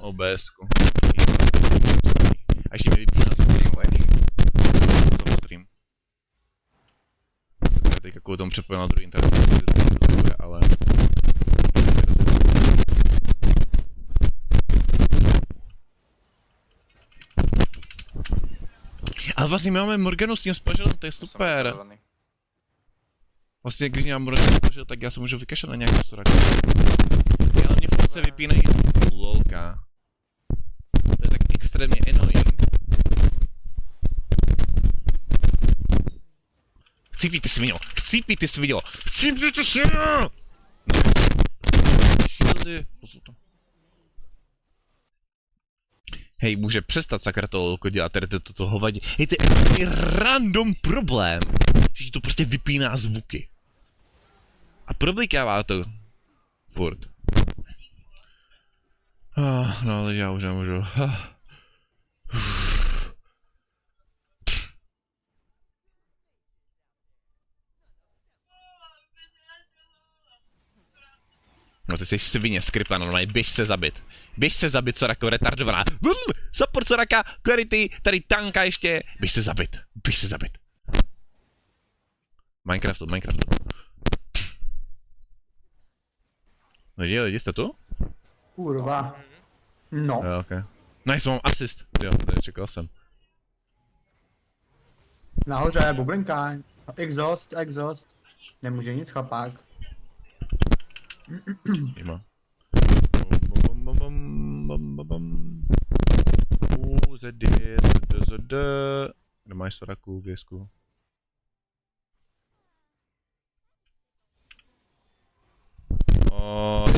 OBS-ku. A ještě mi vypíná streamuješ. To stream. Teďka kvůli tomu přepojil na druhý internet, ale... Ale vlastně my máme Morganu s tím spaželem, to je super. Vlastně když mám Morganu spažel, tak já se můžu vykašlat na nějakou soraku. Ale mě furt se vypínají lolka. To je tak extrémně annoying. Chcípí ty sviňo! Chcípí ty sviňo! Chcípí ty sviňo! Šildy. Hej, může přestat sakra to lolko dělat, tady toto hovadí. Hej, to je random problém, že ti to prostě vypíná zvuky. A problikává to. Furt. No ale já už nemůžu. No ty jsi svině skripla, normálně běž se zabit. Běž se zabit, Sorako, retardovaná. Support Soraka, clarity, tady tanka ještě. Běž se zabit, běž se zabit. Minecraftu. Lidi, jste tu? Kurva. No. Jo, okej. Nice, mám asist. Jo, nečekal jsem. Nahoře, bublinka. Exhaust. Nemůže nic, chlapák. Jima. Kde máš Soraku, věsku?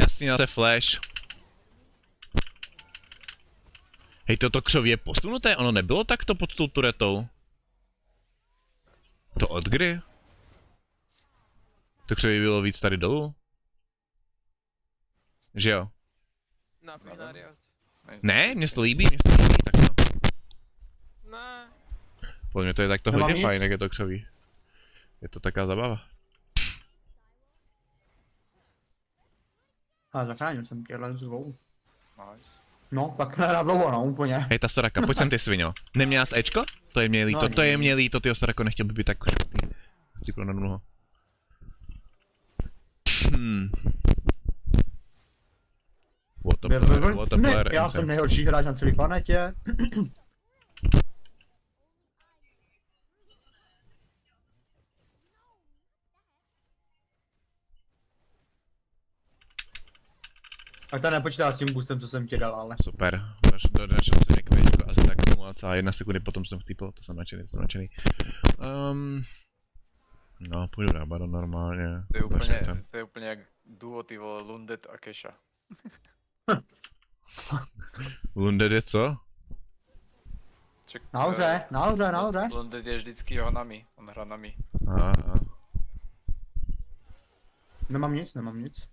Jasný, zase flash. Hej, toto křoví je posunuté, ono nebylo takto pod tou turetou. To od kdy? To křoví bylo víc tady dolů? Že jo? Ne, mně se to líbí, tak no. Ne. Podle mě to je takto hodně fajn, jak je to křoví. Je to taková zabava. A zachránil jsem tě, let's go. Nice. No, pak nedá dlouho, no, úplně. Hej, ta Soraka, pojď sem ty sviňo. Neměla jsi Ečko? To je mě líto, to je mě líto, tyjo Sorako, nechtěl by být tak špatný. Chci pro dlouho. What a player. Já jsem nejhorší hráč na celé planetě. A to nepočítá s tím boostem, co jsem ti dal, ale... Super, našel jsem někvěčko asi tak 0,1 sekundy, potom jsem vtýpl, to jsem nadšený. No, půjdu na Baron normálně. To je úplně jak duo, ty vole, Lundet a Kesha. Lundet je co? Nahoře. Lundet je vždycky Hanami, on hra nami. Aha. Nemám nic.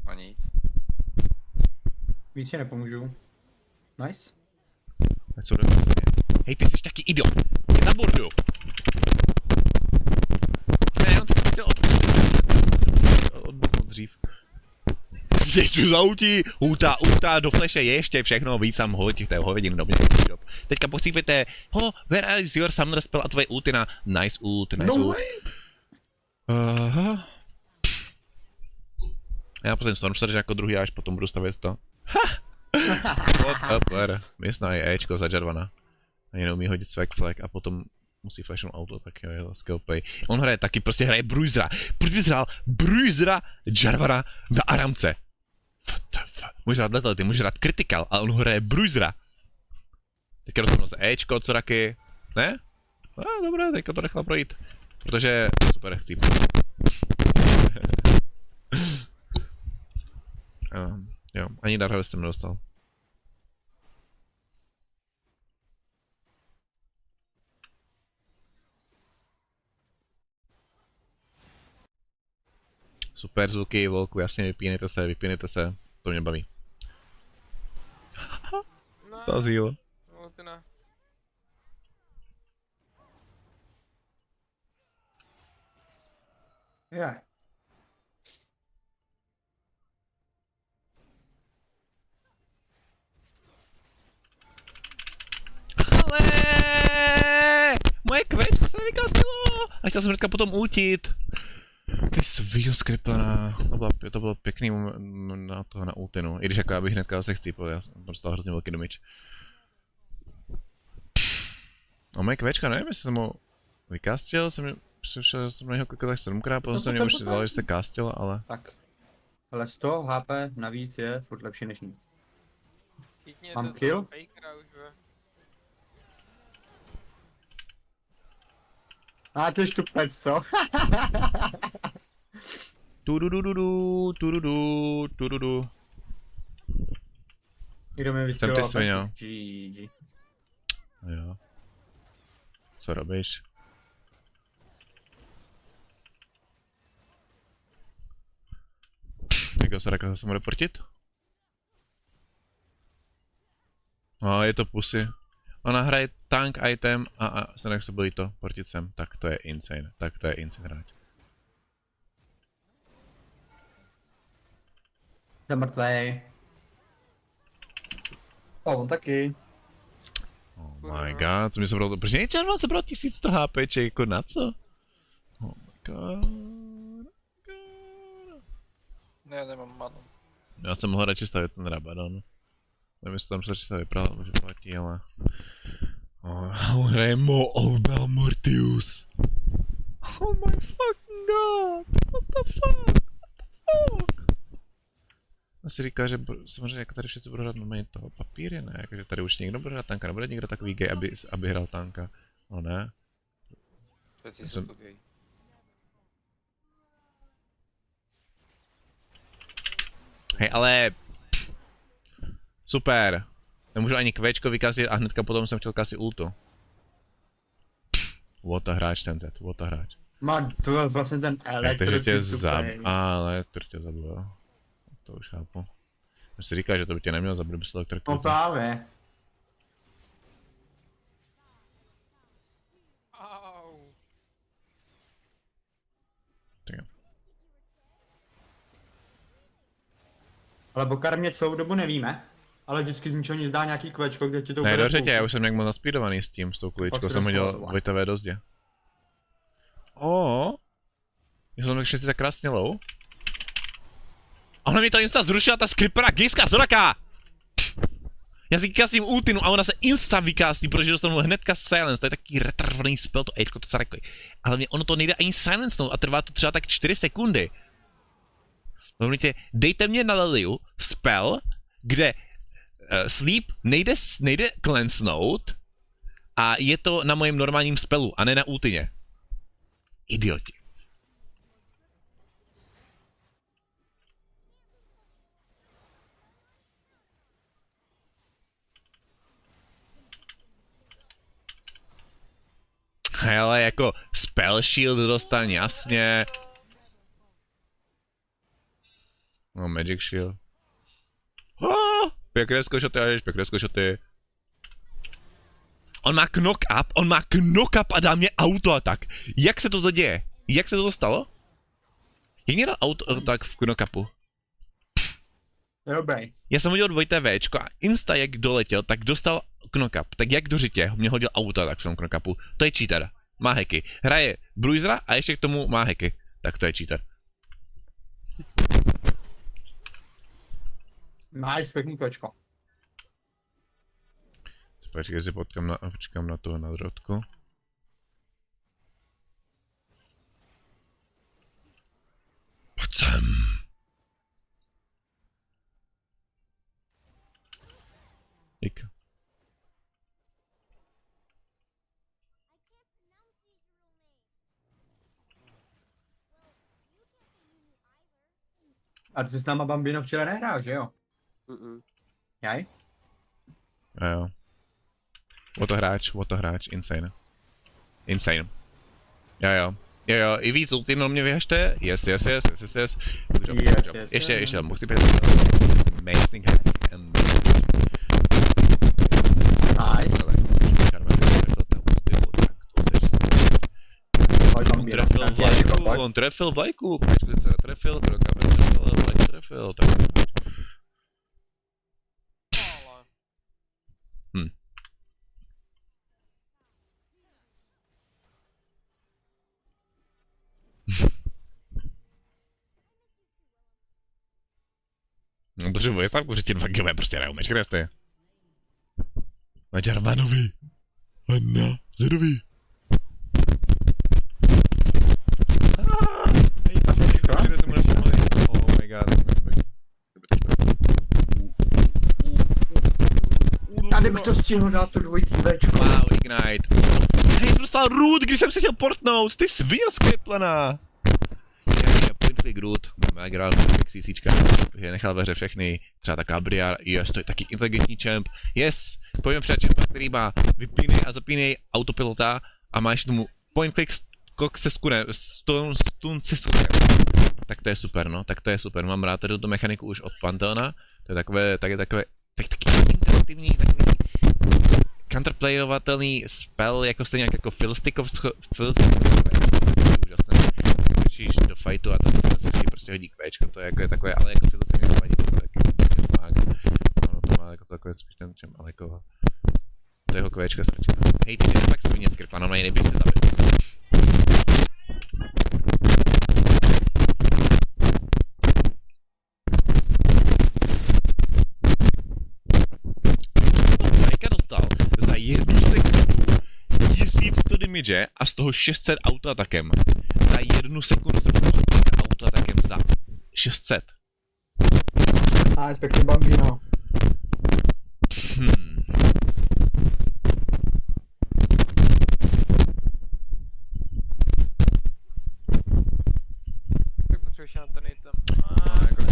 A nic. Víc si nepomůžu. Nice. Ať jsou dobře. Hej, ty jsi taky idiot. Je na bordu. Ne, on se chtěl odběhnout dřív. Ježdu zautí, úta, do flashe ještě všechno, víc sam hoď, to je hovedin, dobře. Teďka pocípěte, where is your summoner spell a tvoje ulty na nice ult. Aha. Já posledně Stormstarter jako druhý, až potom budu stavět to. What a player. Městná je Ečko za Jarvana. Ani neumí hodit swag flag a potom musí flashnout auto, tak jo, je to skill play. On hraje taky, prostě hraje Bruisera. Proč bys hrál Bruisera Jarvana na Aramce? What the fuck? Můžeš hrát Letality, můžeš hrát Critical, ale on hraje Bruisera. Teďka dostanu se Ečko, Coraky. Ne? Dobré, teďka to nechal projít. Protože super chci. Jo, ani Darho jsem nedostal. Super zvuky, volku, jasně, vypínejte se, to mě baví. Stazíl. No, ty ne. Je. vykastilo! A chtěl jsem hnedka potom ultit. Ty svíjo skryplená. To bylo pěkný moment na toho na ultinu. I když jako já bych hnedka zase chcípil, já jsem dostal hrozně velký damage. No moje kvečka, nevím jestli jsem ho vykastil, přišel jsem na něho kolikrát tak 7krát, potom jsem mě už dal, že se kastil, ale... Tak. Ale 100 HP navíc je furt lepší než nic. Mám kill? A to je štupec, co? Tududu. Kdo mi Jsem ty vystřeloval? svině. GG. Jo. Co robíš? Jakého Saraka se mu reportit? No, je to pusy. Ona hraje tank item a se nechce bojí to portit sem. Tak to je insane. Tak to je insane hráč. Jsem mrtvej. On taky. Oh my god, co mi se bralo, proč není červan se bralo 1100 HPček, jako na co? Oh my god. Ne, nemám manu. Já jsem mohl radši stavit ten Rabadon. Nevím, jestli tam se radši stavit vypadá, že platí, ale... Oh, hraje Obel Mortius. Oh my fucking god, what the fuck? Já si říkal, že samozřejmě jako tady všichni budou hrát normálně toho papíry, ne? Jakože tady už někdo bude hrát tanka, nebude někdo takový gay, aby hrál tanka. No ne? Všetci sú tu gay. Hej, ale... Super. Nemůžu ani kvéčko vykazit a hnedka potom jsem chtěl kasit ultu. What a hráč ten Z, what a hráč. Má to vlastně ten elektro. Takže tě elektro tě zabil. To už chápu. Já si říkal, že to by tě neměl zabít, by se elektro. No právě. Ale Bokar mě celou dobu nevíme. Ale vždycky z ničeho nic dá nějaký kvečko, kde ti to Ne, dobře tě, já už jsem nějak moc naspídovaný s tím, s tou kuličkou, jsem hodil dvojtavé do zdě. Já jsem všetci tak krásně low. A ona mi to insta zrušila, ta skripera gejská Soraka! Já si kastím ultinu a ona se insta vykastí, protože dostanu hnedka silence, to je taký retardovaný spell, to Ečko, to se takový. Ale mě ono to nejde ani silencenout a trvá to třeba tak 4 sekundy. Dovolíte, dejte mě na Liliu spell, kde sleep nejde cleansnout a je to na mojem normálním spelu a ne na ultině. Idioti. Hele, jako spell shield dostaň, jasně. No, magic shield. Pěkné skošoty. On má knock up a dá mě autoatak. Jak se toto děje? Jak se toto stalo? Jak mě dal autoatak v knock upu? Dobrý. Já jsem hodil 2TVčko a insta jak doletěl, tak dostal knock up. Tak jak do řitě mě hodil autoatak v tom knock upu. To je cheater. Má hacky. Hraje bruisera a ještě k tomu má hacky. Tak to je cheater. Nice, pěkný kvečko. Počkej, si počkám na toho na drotku. Pojď sem. Dík. A ty jsi s náma Bambino včera nehrál, že jo? Jaj? Jo. What a hráč, insane. Jo, i víc ulti na mě vyhažte, yes. Ještě, mohl ty amazing hack. Nice. On trefil vlajku, počkej se, trefil, vlajku trefil, tak. No potřebuje stavku, že ti 2 GB prostě neumíš, kde jste? Na Jarvanovi. Anna, Zerovi. Hej, oh my god. Tady bych to stihl dát to dvojitý Bčko. Wow, Ignite. Hej, jsem dostal root, když jsem se chtěl portnout. Ty svině skryplená. Point click root. Budeme hrát CCčka. Takže nechal ve hře všechny. Třeba taková Briar. Yes, to je taky inteligentní champ. Yes, pojďme před champa, který má vypínej a zapínej autopilota. A máš tomu point click skok se skunem. Stun se skunem. Tak to je super, no. Tak to je super. Mám rád tady tuto mechaniku už od Pantheona. To je takové, taky interaktivní, takový counterplayovatelný spell, jako stejně jako Philstickov úžasné. Kričíš do fightu a tam se ti prostě hodí kvéčko, to je jako je takové, ale jako Philstick to vadí, to je jako no, to má jako takové spíš ten čem, ale jako to jeho kvéčko stačí. Hej, ty jsi fakt svině skripa, no nejběž se zabit. Za 1 sekundu 1100 damage a z toho 600 autoatakem. Za 1 sekundu jsem dostal autoatakem za 600. A Spectre Bambino. Tak potřebuješ na ten item. No, jako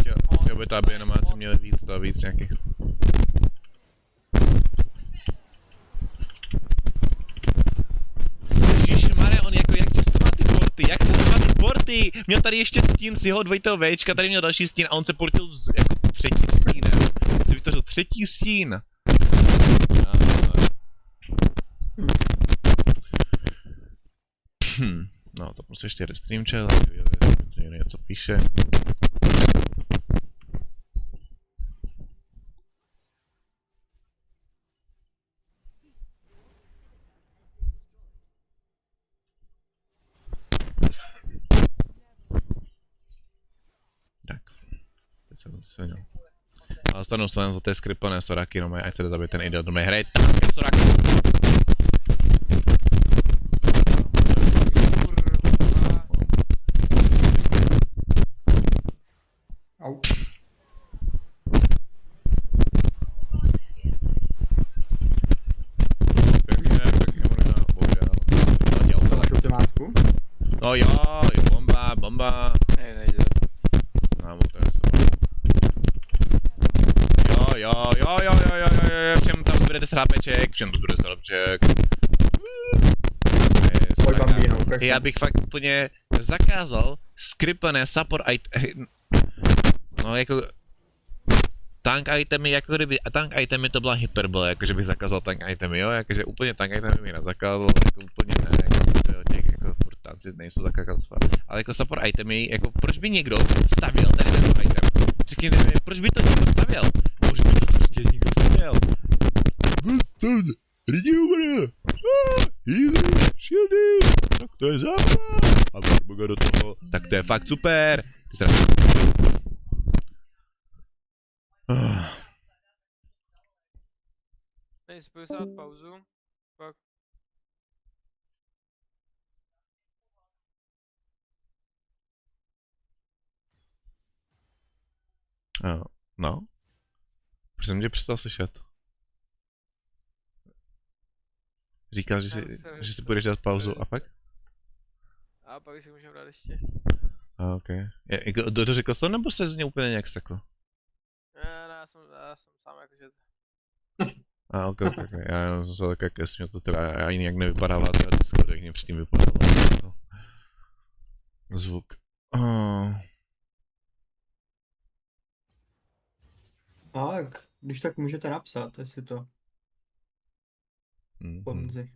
chtěl by to, aby animáce měly víc nějakých. Ježišmarja, on jako jak často má ty porty, měl tady ještě stín z jeho dvojitého Včka, tady měl další stín a on se portil jako 3. stínem. On si vytvořil 3. stín. No, zapnu se ještě restream chat, že něco píše. Tak. Teď jsem se měl. A dostanu se jen za té skriplené soraky, no ať teda zabije ten idiot, no hraje tak soraky. Au. Pěkně, možná, bohužel. Máš ultimátku? No jo, bomba. Nejde. Kámo, to je jo, všem tam zbyde 10 HPček, Pojď Bambino, ukaž Já se. bych fakt úplně zakázal skriplené support no jako tank itemy, jako kdyby a tank itemy to byla hyperbole, jakože bych zakázal tank itemy, jo, jakože úplně tank itemy bych nezakázal, jako úplně ne, jako těch jako furt tanci nejsou zakázat, ale jako support itemy, jako proč by někdo stavěl tady ten item, řekněme, proč by to někdo stavěl, proč by to prostě někdo stavěl, lidi umře, shieldy, tak to je základ, a barboga do toho, tak to je fakt super, Nejspoj si dát pauzu. Pak. No. Proč jsem tě přestal slyšet? Říkal, že si budeš dát pauzu a pak? A pak si můžeme dát ještě. A ok. Dořekl jsi to, nebo se z něj úplně nějak sekl? Ne, já jsem sám jakože... A ok. Já jenom jsem se tak jak jestli mě to teda ani nějak nevypadává teda Discord, jak mě předtím vypadalo. Zvuk. Tak, když tak můžete napsat, jestli to pomůže.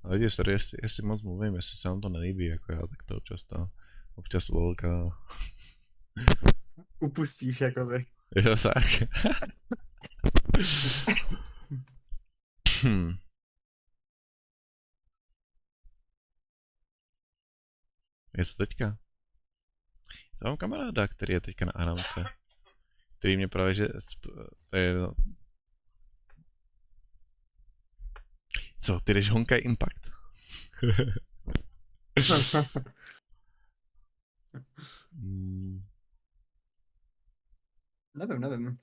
Ale lidi, sorry, jestli moc mluvím, jestli se vám to nelíbí, jako já, tak to občas volka. Upustíš, jakoby. Jo, tak. Je to teďka? To mám kamaráda, který je teďka na Aramce. který mě právě, že to je no. Co, ty jdeš Honkai Impact? Nevím.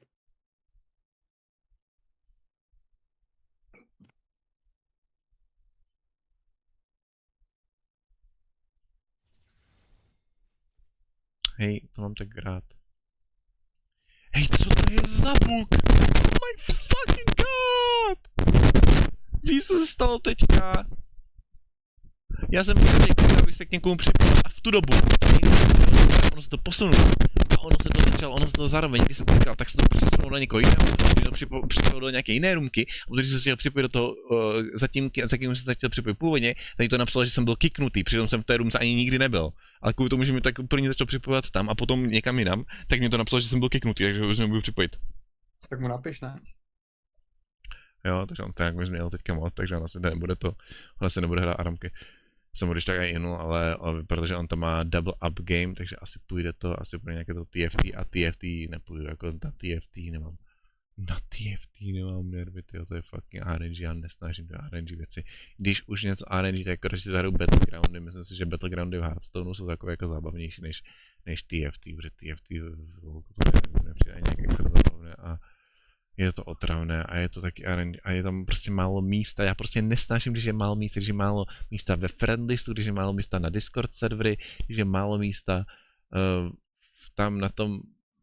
Hej, to mám tak rád. Hej, co to je za bug? Oh my fucking god! Víš, co se stalo teďka? Já jsem chtěl, abych se k někomu připojil a v tu dobu ono se to posunulo a ono se to zároveň, když jsem klikal, tak se to přesunulo na někoho jiného, se to připojilo do nějaké jiné roomky a když jsem se chtěl připojit do toho, za kým jsem se chtěl připojit původně, tak to napsalo, že jsem byl kicknutý, přitom jsem v té roomce ani nikdy nebyl. Ale kvůli tomu, že mi tak první začal připojovat tam a potom někam jinam, tak mi to napsalo, že jsem byl kicknutý, takže už nebudu připojit. Tak mu napiš, ne? Jo, takže on to jak mi změnil teďka mod, takže on asi nebude to, on asi nebude hrát Aramky. Jsem ho když tak i jinul, ale protože on tam má double up game, takže asi půjde to, asi půjde nějaké to TFT a TFT nepůjdu, jako na TFT nemám. Na TFT nemám nervy, tyjo, to je fucking RNG, já nesnažím do RNG věci. Když už něco RNG, tak když si zahraju Battlegroundy, myslím si, že Battlegroundy v Hearthstoneu jsou takové jako zábavnější než TFT, protože TFT to nepřijde ani nějak extra zábavné a je to otravné a je to taky RNG a je tam prostě málo místa, já prostě nesnáším, když je málo místa, když je málo místa ve friendlistu, když je málo místa na Discord servery, když je málo místa tam na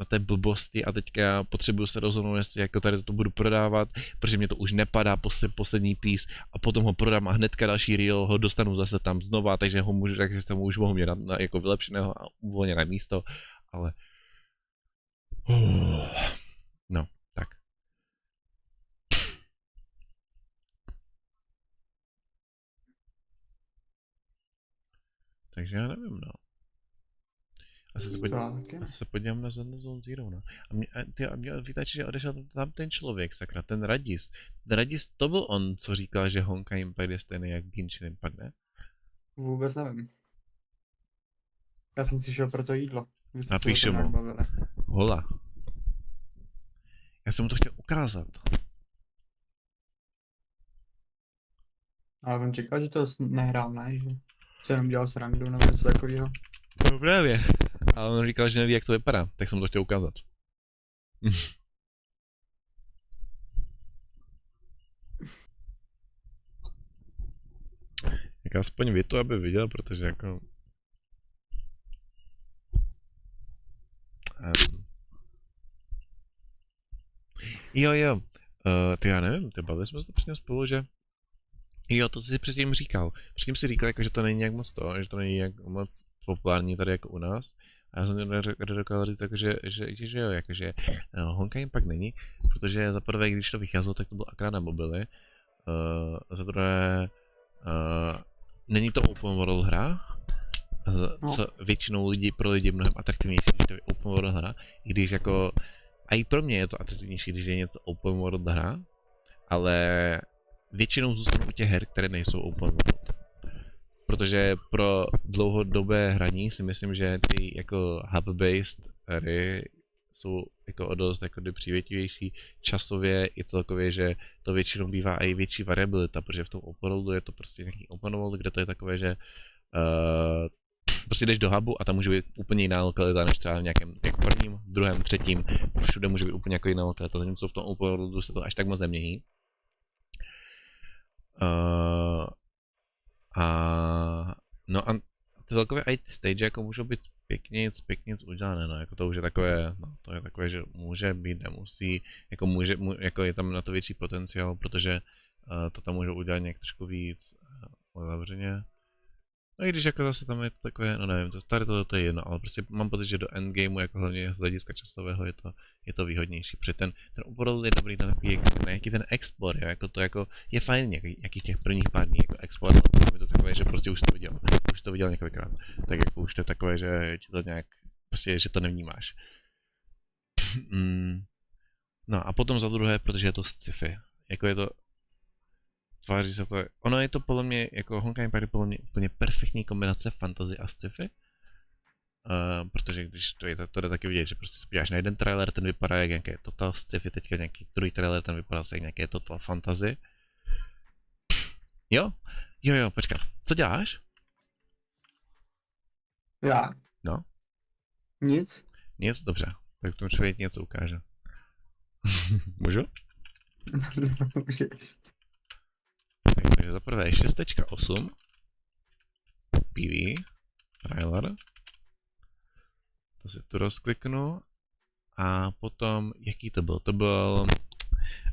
té blbosti a teďka já potřebuju se rozhodnout, jestli jako tady to budu prodávat, protože mě to už nepadá poslední piece a potom ho prodám a hnedka další reel ho dostanu zase tam znova, takže ho můžu, takže tam už mohu mít na jako vylepšeného a uvolněné místo, ale no, tak. Takže já nevím, no. Asi se podívám na Zone Zero, no. A mě vytačí, že odešel tam ten člověk, sakra, ten Radis. Ten Radis, to byl on, co říkal, že Honkai Impact je stejný jak Genshin Impact, ne? Vůbec nevím. Já jsem si šel pro to jídlo. Napíšu mu. Hola. Já jsem mu to chtěl ukázat. Ale on čekal, že to nehrál, ne? Že se jenom dělal srandu nebo něco takového. No právě. Ale on říkal, že neví, jak to vypadá, tak jsem to chtěl ukázat. Jak aspoň vy to, aby viděl, protože jako... Jo. Ty já nevím, ty bavili jsme se to předtím spolu, že... Jo, to jsi předtím říkal. Předtím si říkal, jako, že to není jak moc to, že to není jak moc populární tady jako u nás. A já jsem dokázal říct, jako, že jo, jakože Honkai Impact není, protože za prvé, když to vycházelo, tak to bylo akorát na mobily. Za druhé, není to open world hra, co většinou pro lidi je mnohem atraktivnější, když to je open world hra, i když jako, a i pro mě je to atraktivnější, když je něco open world hra, ale většinou zůstanu u těch her, které nejsou open world. Protože pro dlouhodobé hraní si myslím, že ty jako hub-based hry jsou jako o dost jako přívětivější časově i celkově, že to většinou bývá i větší variabilita, protože v tom open worldu je to prostě nějaký open world, kde to je takové, že prostě jdeš do hubu a tam může být úplně jiná lokalita než třeba v nějakém jako prvním, druhém, třetím, všude může být úplně jako jiná lokalita, zatímco v tom open worldu se to až tak moc nemění. No a ty celkově i ty stage jako můžou být pěkně udělané, no, jako to už je takové, no, to je takové, že může být, nemusí, jako jako je tam na to větší potenciál, protože to tam můžou udělat nějak trošku víc uzavřeně. No i když jako zase tam je to takové, no nevím, tady to je jedno, ale prostě mám pocit, že do endgameu jako hlavně z hlediska časového je to výhodnější, protože ten opravdu je dobrý na takový, nějaký ten explore, jo, jako to jako je fajn nějakých těch prvních pár dní jako explore, ale je to takové, že prostě už to viděl několikrát, tak jako už to je takové, že ti to nějak, prostě, že to nevnímáš. No a potom za druhé, protože je to sci-fi, jako je to, tváří se to, ono je to podle mě, jako Honkai Impact je podle mě úplně perfektní kombinace fantasy a sci-fi. Protože když to jde taky vidět, že prostě se podíváš na jeden trailer, ten vypadá jak nějaké total sci-fi, teďka nějaký druhý trailer, ten vypadá jak nějaké total fantasy. Jo? Jo, počkej, co děláš? Já? No, Nic? nic, dobře, tak tomu člověk něco ukáže. Můžu? Můžeš. Takže za prvé 6.8 PV trailer. To si tu rozkliknu. A potom, jaký to byl? To byl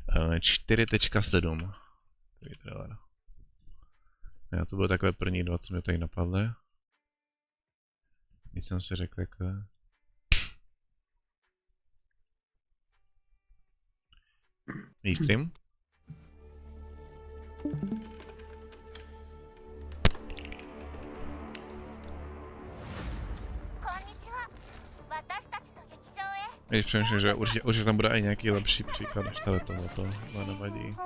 4.7 trailer. Já to bylo takové první 20 minut, tady napadly. Když jsem si řekl, jako... Stream? Když přemýšlím, že určitě tam bude i nějaký lepší příklad než tady tohoto, ale nevadí.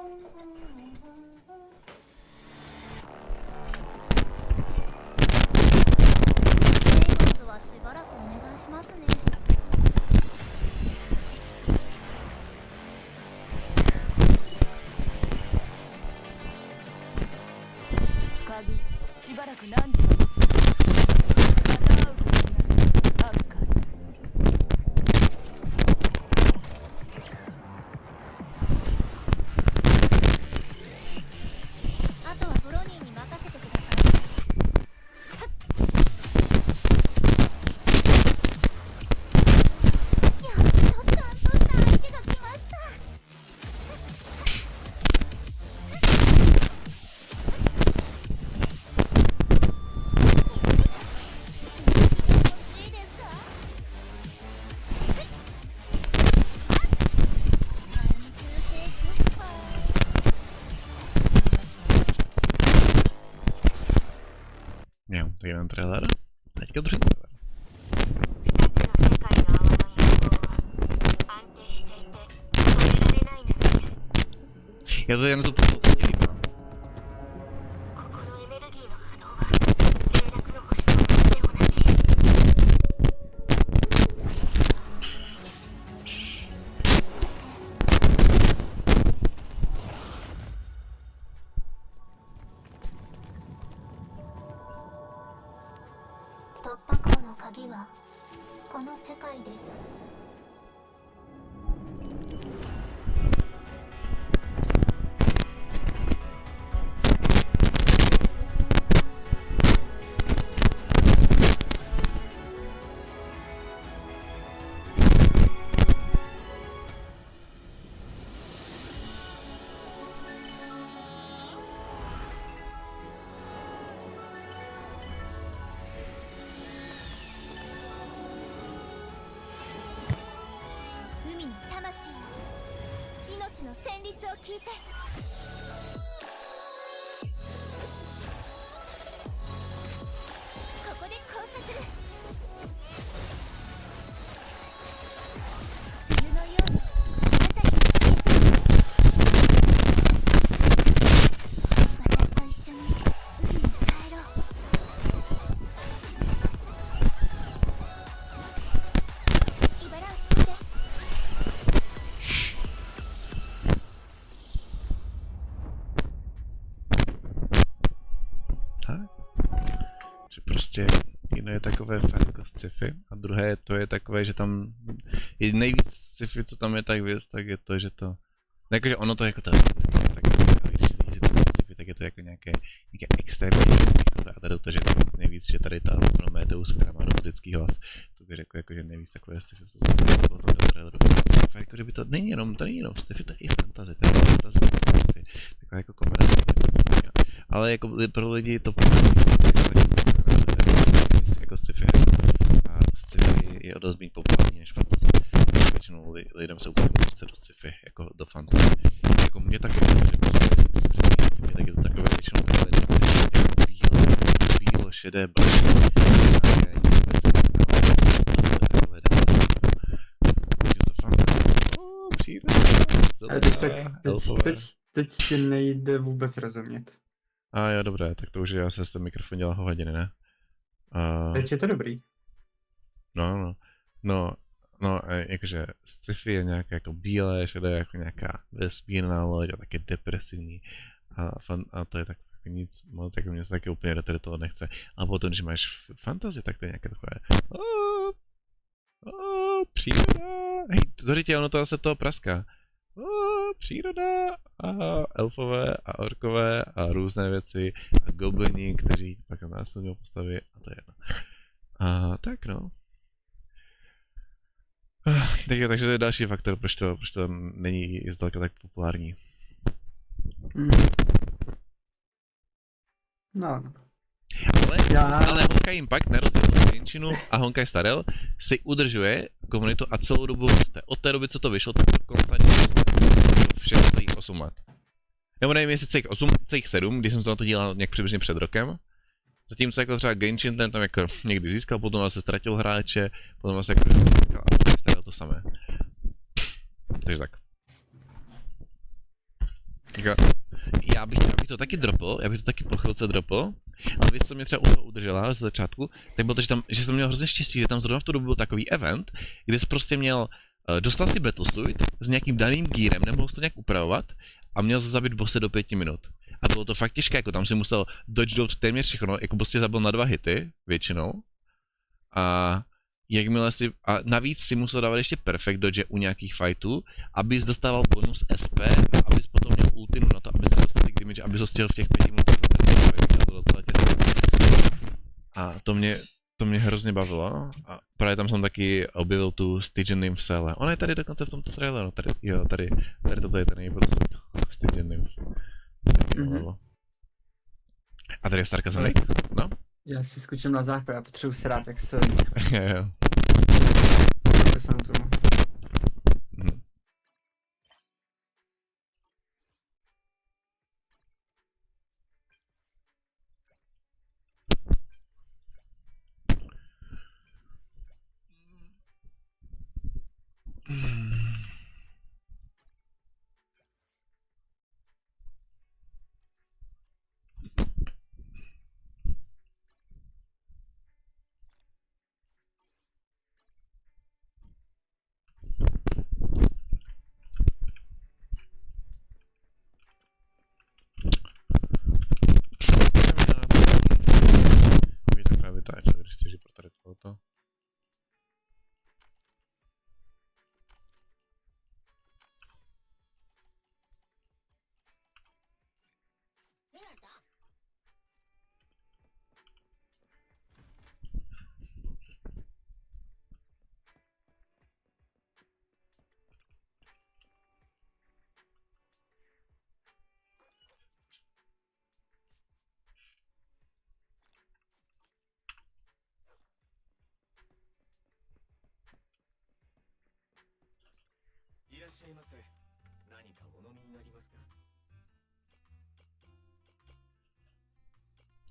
Jo, tak jeden trailer. Teďka druhý trailer. Já to jen tu podstatě líbám. Prostě jedno je takové fakt jako sci-fi a druhé to je takové, že tam je nejvíc sci-fi, co tam je tak věc, tak je to, že to jakože ono to jako to tak když vidíš, že to je sci-fi, tak je to jako nějaké extrémní a tady to, že tam nejvíc, že tady ta Prometheus, která má robotický hlas, to bych řekl jako, že nejvíc takové sci-fi, co bylo tam do traileru. Jako, že by to není jenom sci-fi, to je i fantasy, to je fantasy, taková jako kombinace. Ale jako pro lidi to jako sci-fi a sci-fi je dost méně populární než fantasy. Většinou lidem se úplně chce do sci-fi, jako do fantasy. Jako mě taky, že prostě tak je to takové většinou takové bílo šedé barvy. Teď ti nejde vůbec rozumět. A jo, dobré, tak to už já se s tím mikrofon dělal hodiny, ne? Teď je to dobrý. No, no. No, no, jakože sci-fi je nějaké jako bílé, šedé jako nějaká vesmírná loď a taky depresivní. A to je tak jako nic moc, jako mě se taky úplně do toho nechce. A potom, když máš fantazii, tak to je nějaké takové příroda. Hej, to tě, ono to zase toho praská. Příroda a elfové a orkové a různé věci a goblini, kteří pak následují postavy a to je jedno. A tak no. Takže to je další faktor, proč to není zdaleka tak populární. No. Ale Honkai Impact, na rozdíl od Genshin a Honkai Star Rail, si udržuje komunitu a celou dobu roste. Od té doby, co to vyšlo, tak to konstantně roste. Všech celých 8 let. Nebo nevím, jestli celých 8, celých 7, když jsem se na to dělal nějak přibližně před rokem. Zatímco jako třeba Genshin, ten tam jako někdy získal, potom zase ztratil hráče, potom zase jako získal a Honkai Star Rail to samé. Takže tak. Já bych to taky dropl, já bych to taky po chvilce dropl, ale věc, co mě třeba u toho udržela z začátku, tak bylo to, že jsem měl hrozně štěstí, že tam zrovna v tu dobu byl takový event, kde jsi prostě měl, dostal si battlesuit s nějakým daným gearem, nemohl jsi to nějak upravovat a měl jsi zabít bosse do 5 minut. A bylo to fakt těžké, jako tam si musel dodgedout téměř všechno, jako prostě zabil na 2 hity, většinou. A jakmile si, a navíc si musel dávat ještě perfect dodge u nějakých fightů, abys dostával bonus SP a abys potom měl ultinu na to, abys dostal ty damage, abys ho stihl v těch 5 minutách. To bylo docela těsné. A to mě hrozně bavilo a právě tam jsem taky objevil tu Stygian Nymph Sele. Ona je tady dokonce v tomto traileru, tady toto je ten její prostě Stygian Nymph. A tady je Starka Zony? No? Já si skočím na základ, já potřebuji srát jak se... Jo. Jsem tomu. Když chceš pro tady tohoto.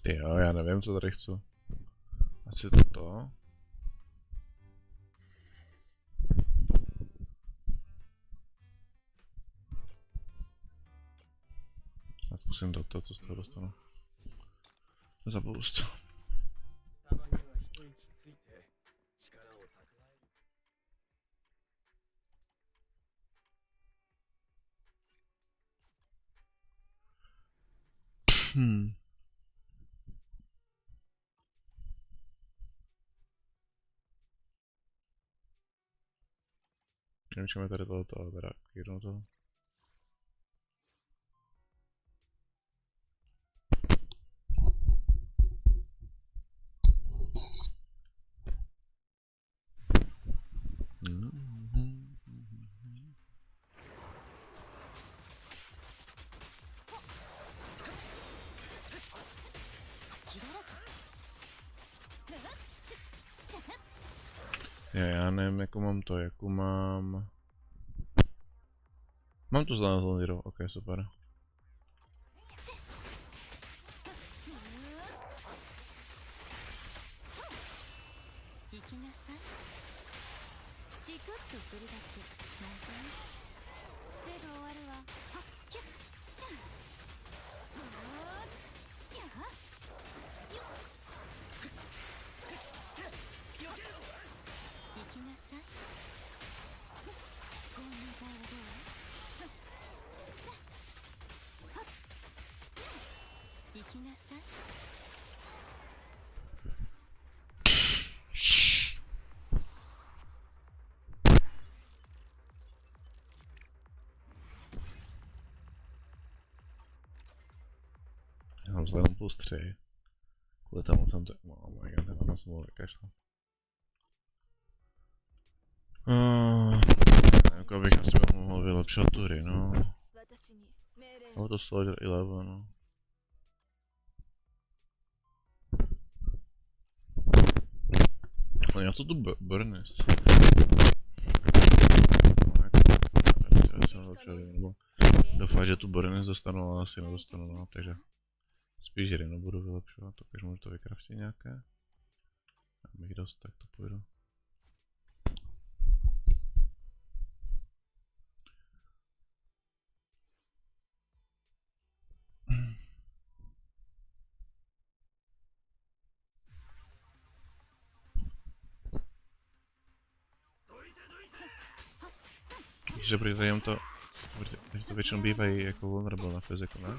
Jo, já nevím, co tady chci. Asi toto. A zkusím toto, co z toho dostanu. Za boost. Nevím, čemu je tady tohoto, ale teda jednou to. Já nevím, jakou mám to, jakou mám... Mám tu zelenou hero, ok, super. Mám vzhledem plus 3. Kvůli tomu jsem to... Oh my god, ten jsem mohl vykašlat. Jako bych na sebe mohl vylepšovat tury, no. Auto Soldier 11, no. Ale já co tu Burnis? Nebo doufám, že tu Burnis dostanu, ale asi nedostanu, no, takže spíš Rino budu vylepšovat, takže můžu to vykraftit nějaké. Mám jich dost, tak to půjdu. Že protože jim to... Protože to většinou bývají jako vulnerable na fyziku, ne?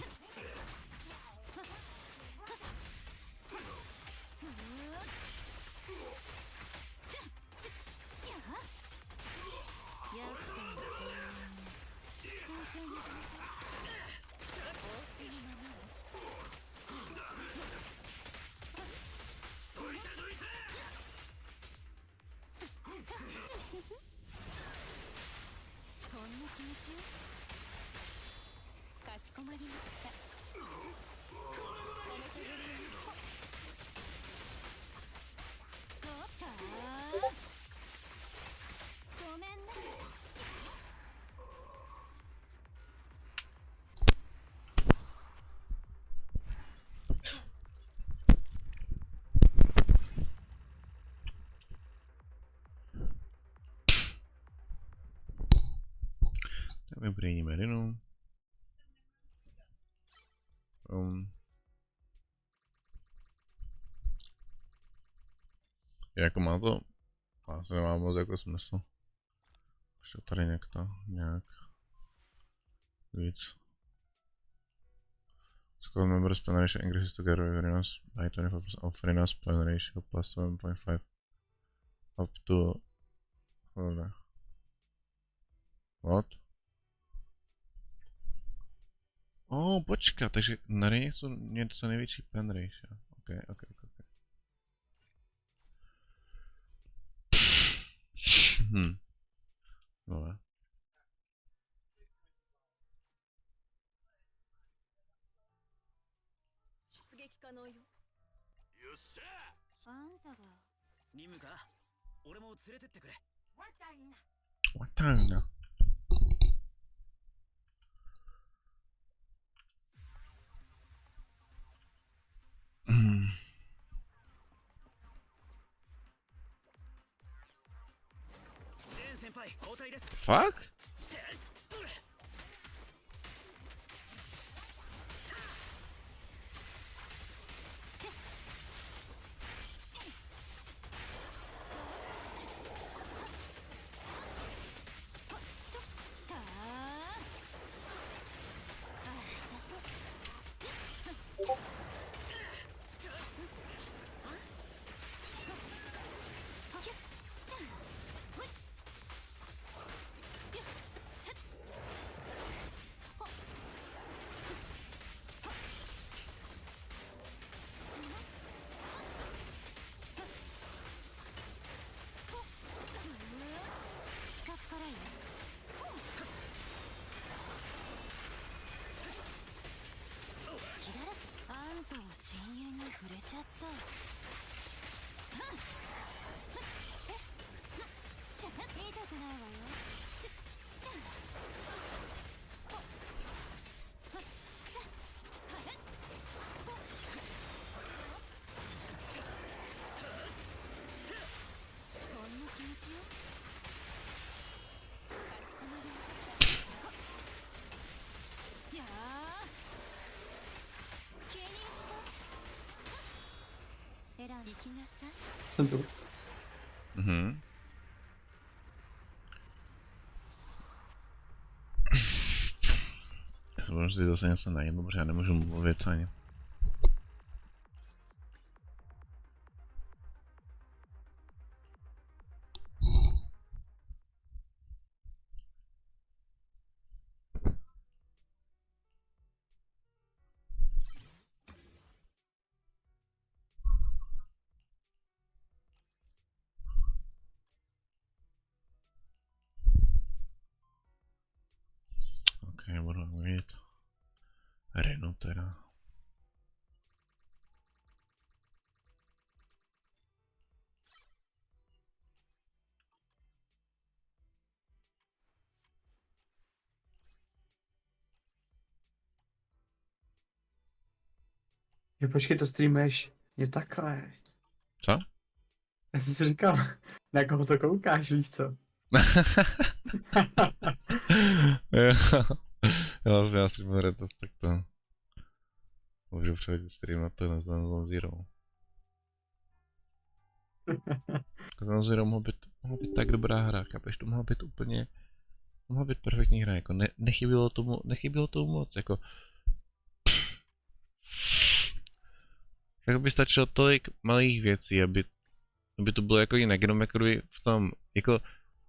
Vybrejníme Rinu. Jako má to... Asi nemá moc jako smysl. Ještě tady nějak víc. Score member spell ratio increases together with Rina's by 25% of Rina's spell ratio plus 7.5 up to... What? Počkat, takže na Rině jsou něco největší pen ratio. Ok. No. 可能よ。よっしゃあんたが任務か俺も連れてってくれ。わたんな。わたんな。ジェーン先輩交代です。Fuck? Jsem tu. Si zase něco najít, protože já nemůžu mluvit ani. mohla mít. Renault teda. Jo, počkej, to streamuješ. Je takhle. Co? Já jsem si říkal, na koho to koukáš, víš co? Já streamuji Retos, tak to... Můžu přehodit stream na to, na Zero. Zero mohl být tak dobrá hra, chápeš, to mohla být úplně... Mohla být perfektní hra, jako nechybilo tomu moc, jako... Jako by stačilo tolik malých věcí, aby to bylo jako jinak, jenom jako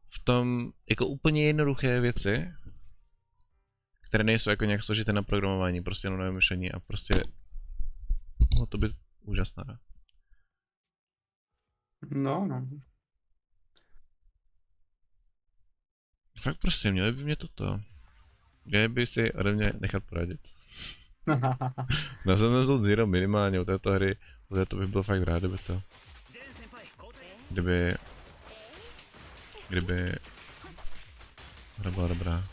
v tom, jako úplně jednoduché věci, které nejsou jako nějak složité na programování, prostě jenom na vymyšlení a prostě mohlo to být úžasná hra. No. Fakt prostě, měli by mě toto. Měli by si ode mě nechat poradit. Na Zero minimálně u této hry, u této bych byl fakt rád, kdyby hra byla dobrá.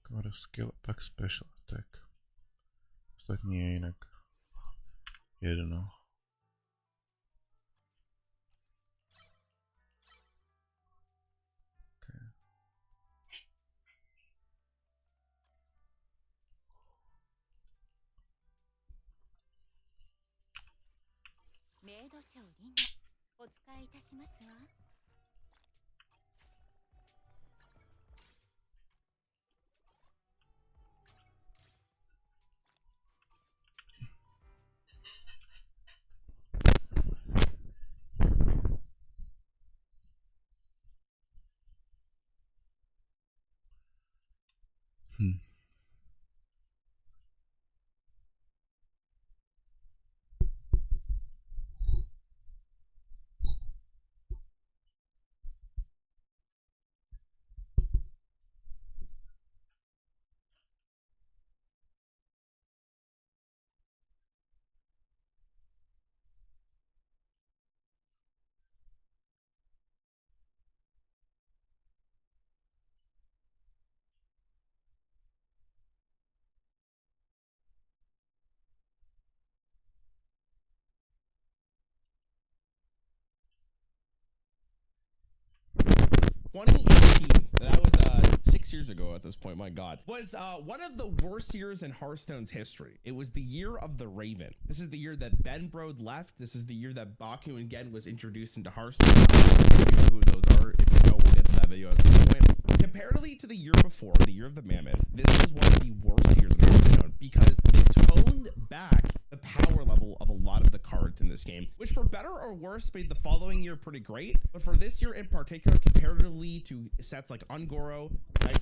Core skill, pak special attack. Ostatní je jinak. Jedno. Okay. 2018, that was 6 years ago at this point, my god, was one of the worst years in Hearthstone's history. It was the year of the Raven. This is the year that Ben Brode left. This is the year that Baku and Gen was introduced into Hearthstone. I don't know who those are. If you don't, we'll get to that video at some point. Comparatively to the year before, the year of the Mammoth, this was one of the worst years in Hearthstone because they toned back the power level of a lot of the cards in this game, which for better or worse made the following year pretty great, but for this year in particular, comparatively to sets like Ungoro, like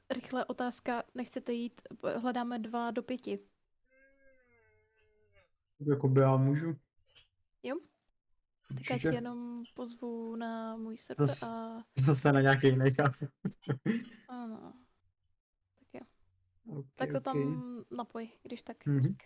Rychle otázka, nechcete jít, hledáme 2 do 5. Jakoby já můžu. Jo? Tak ať Určitě. jenom pozvu na můj server Zas, a zase na nějaký jiný chápu. ano. Tak jo. Okay, Tak to tam okay. napoj, když tak. Mhm. Dík.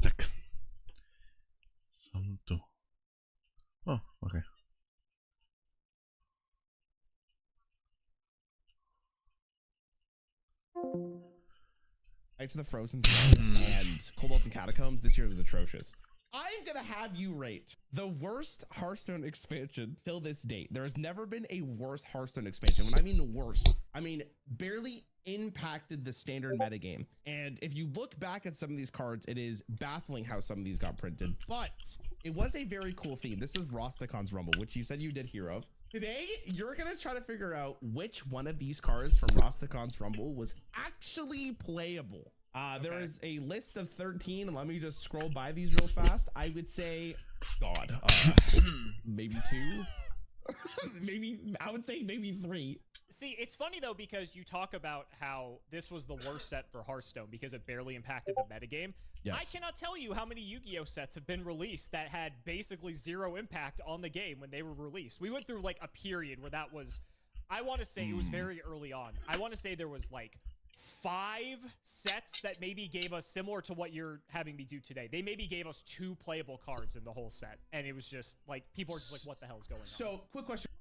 Tak. Jsem tu. Oh, okay. Back to the Frozen Throne and Cobalt and Catacombs. This year was atrocious. I'm gonna have you rate the worst Hearthstone expansion till this date. There has never been a worse Hearthstone expansion. When I mean the worst, I mean barely impacted the standard metagame. And if you look back at some of these cards, it is baffling how some of these got printed, but it was a very cool theme. This is Rostakon's Rumble, which you said you did Hero of. Today, you're gonna try to figure out which one of these cards from Rostakon's Rumble was actually playable. There is a list of 13, and let me just scroll by these real fast. I would say, God, maybe 2. I would say maybe 3. See, it's funny though, because you talk about how this was the worst set for Hearthstone because it barely impacted the metagame. Yes. I cannot tell you how many Yu-Gi-Oh sets have been released that had basically 0 impact on the game when they were released. We went through like a period where that was, I want to say it was very early on. I want to say there was like 5 sets that maybe gave us, similar to what you're having me do today. They maybe gave us 2 playable cards in the whole set. And it was just like, people are just like, what the hell is going on? So, quick question.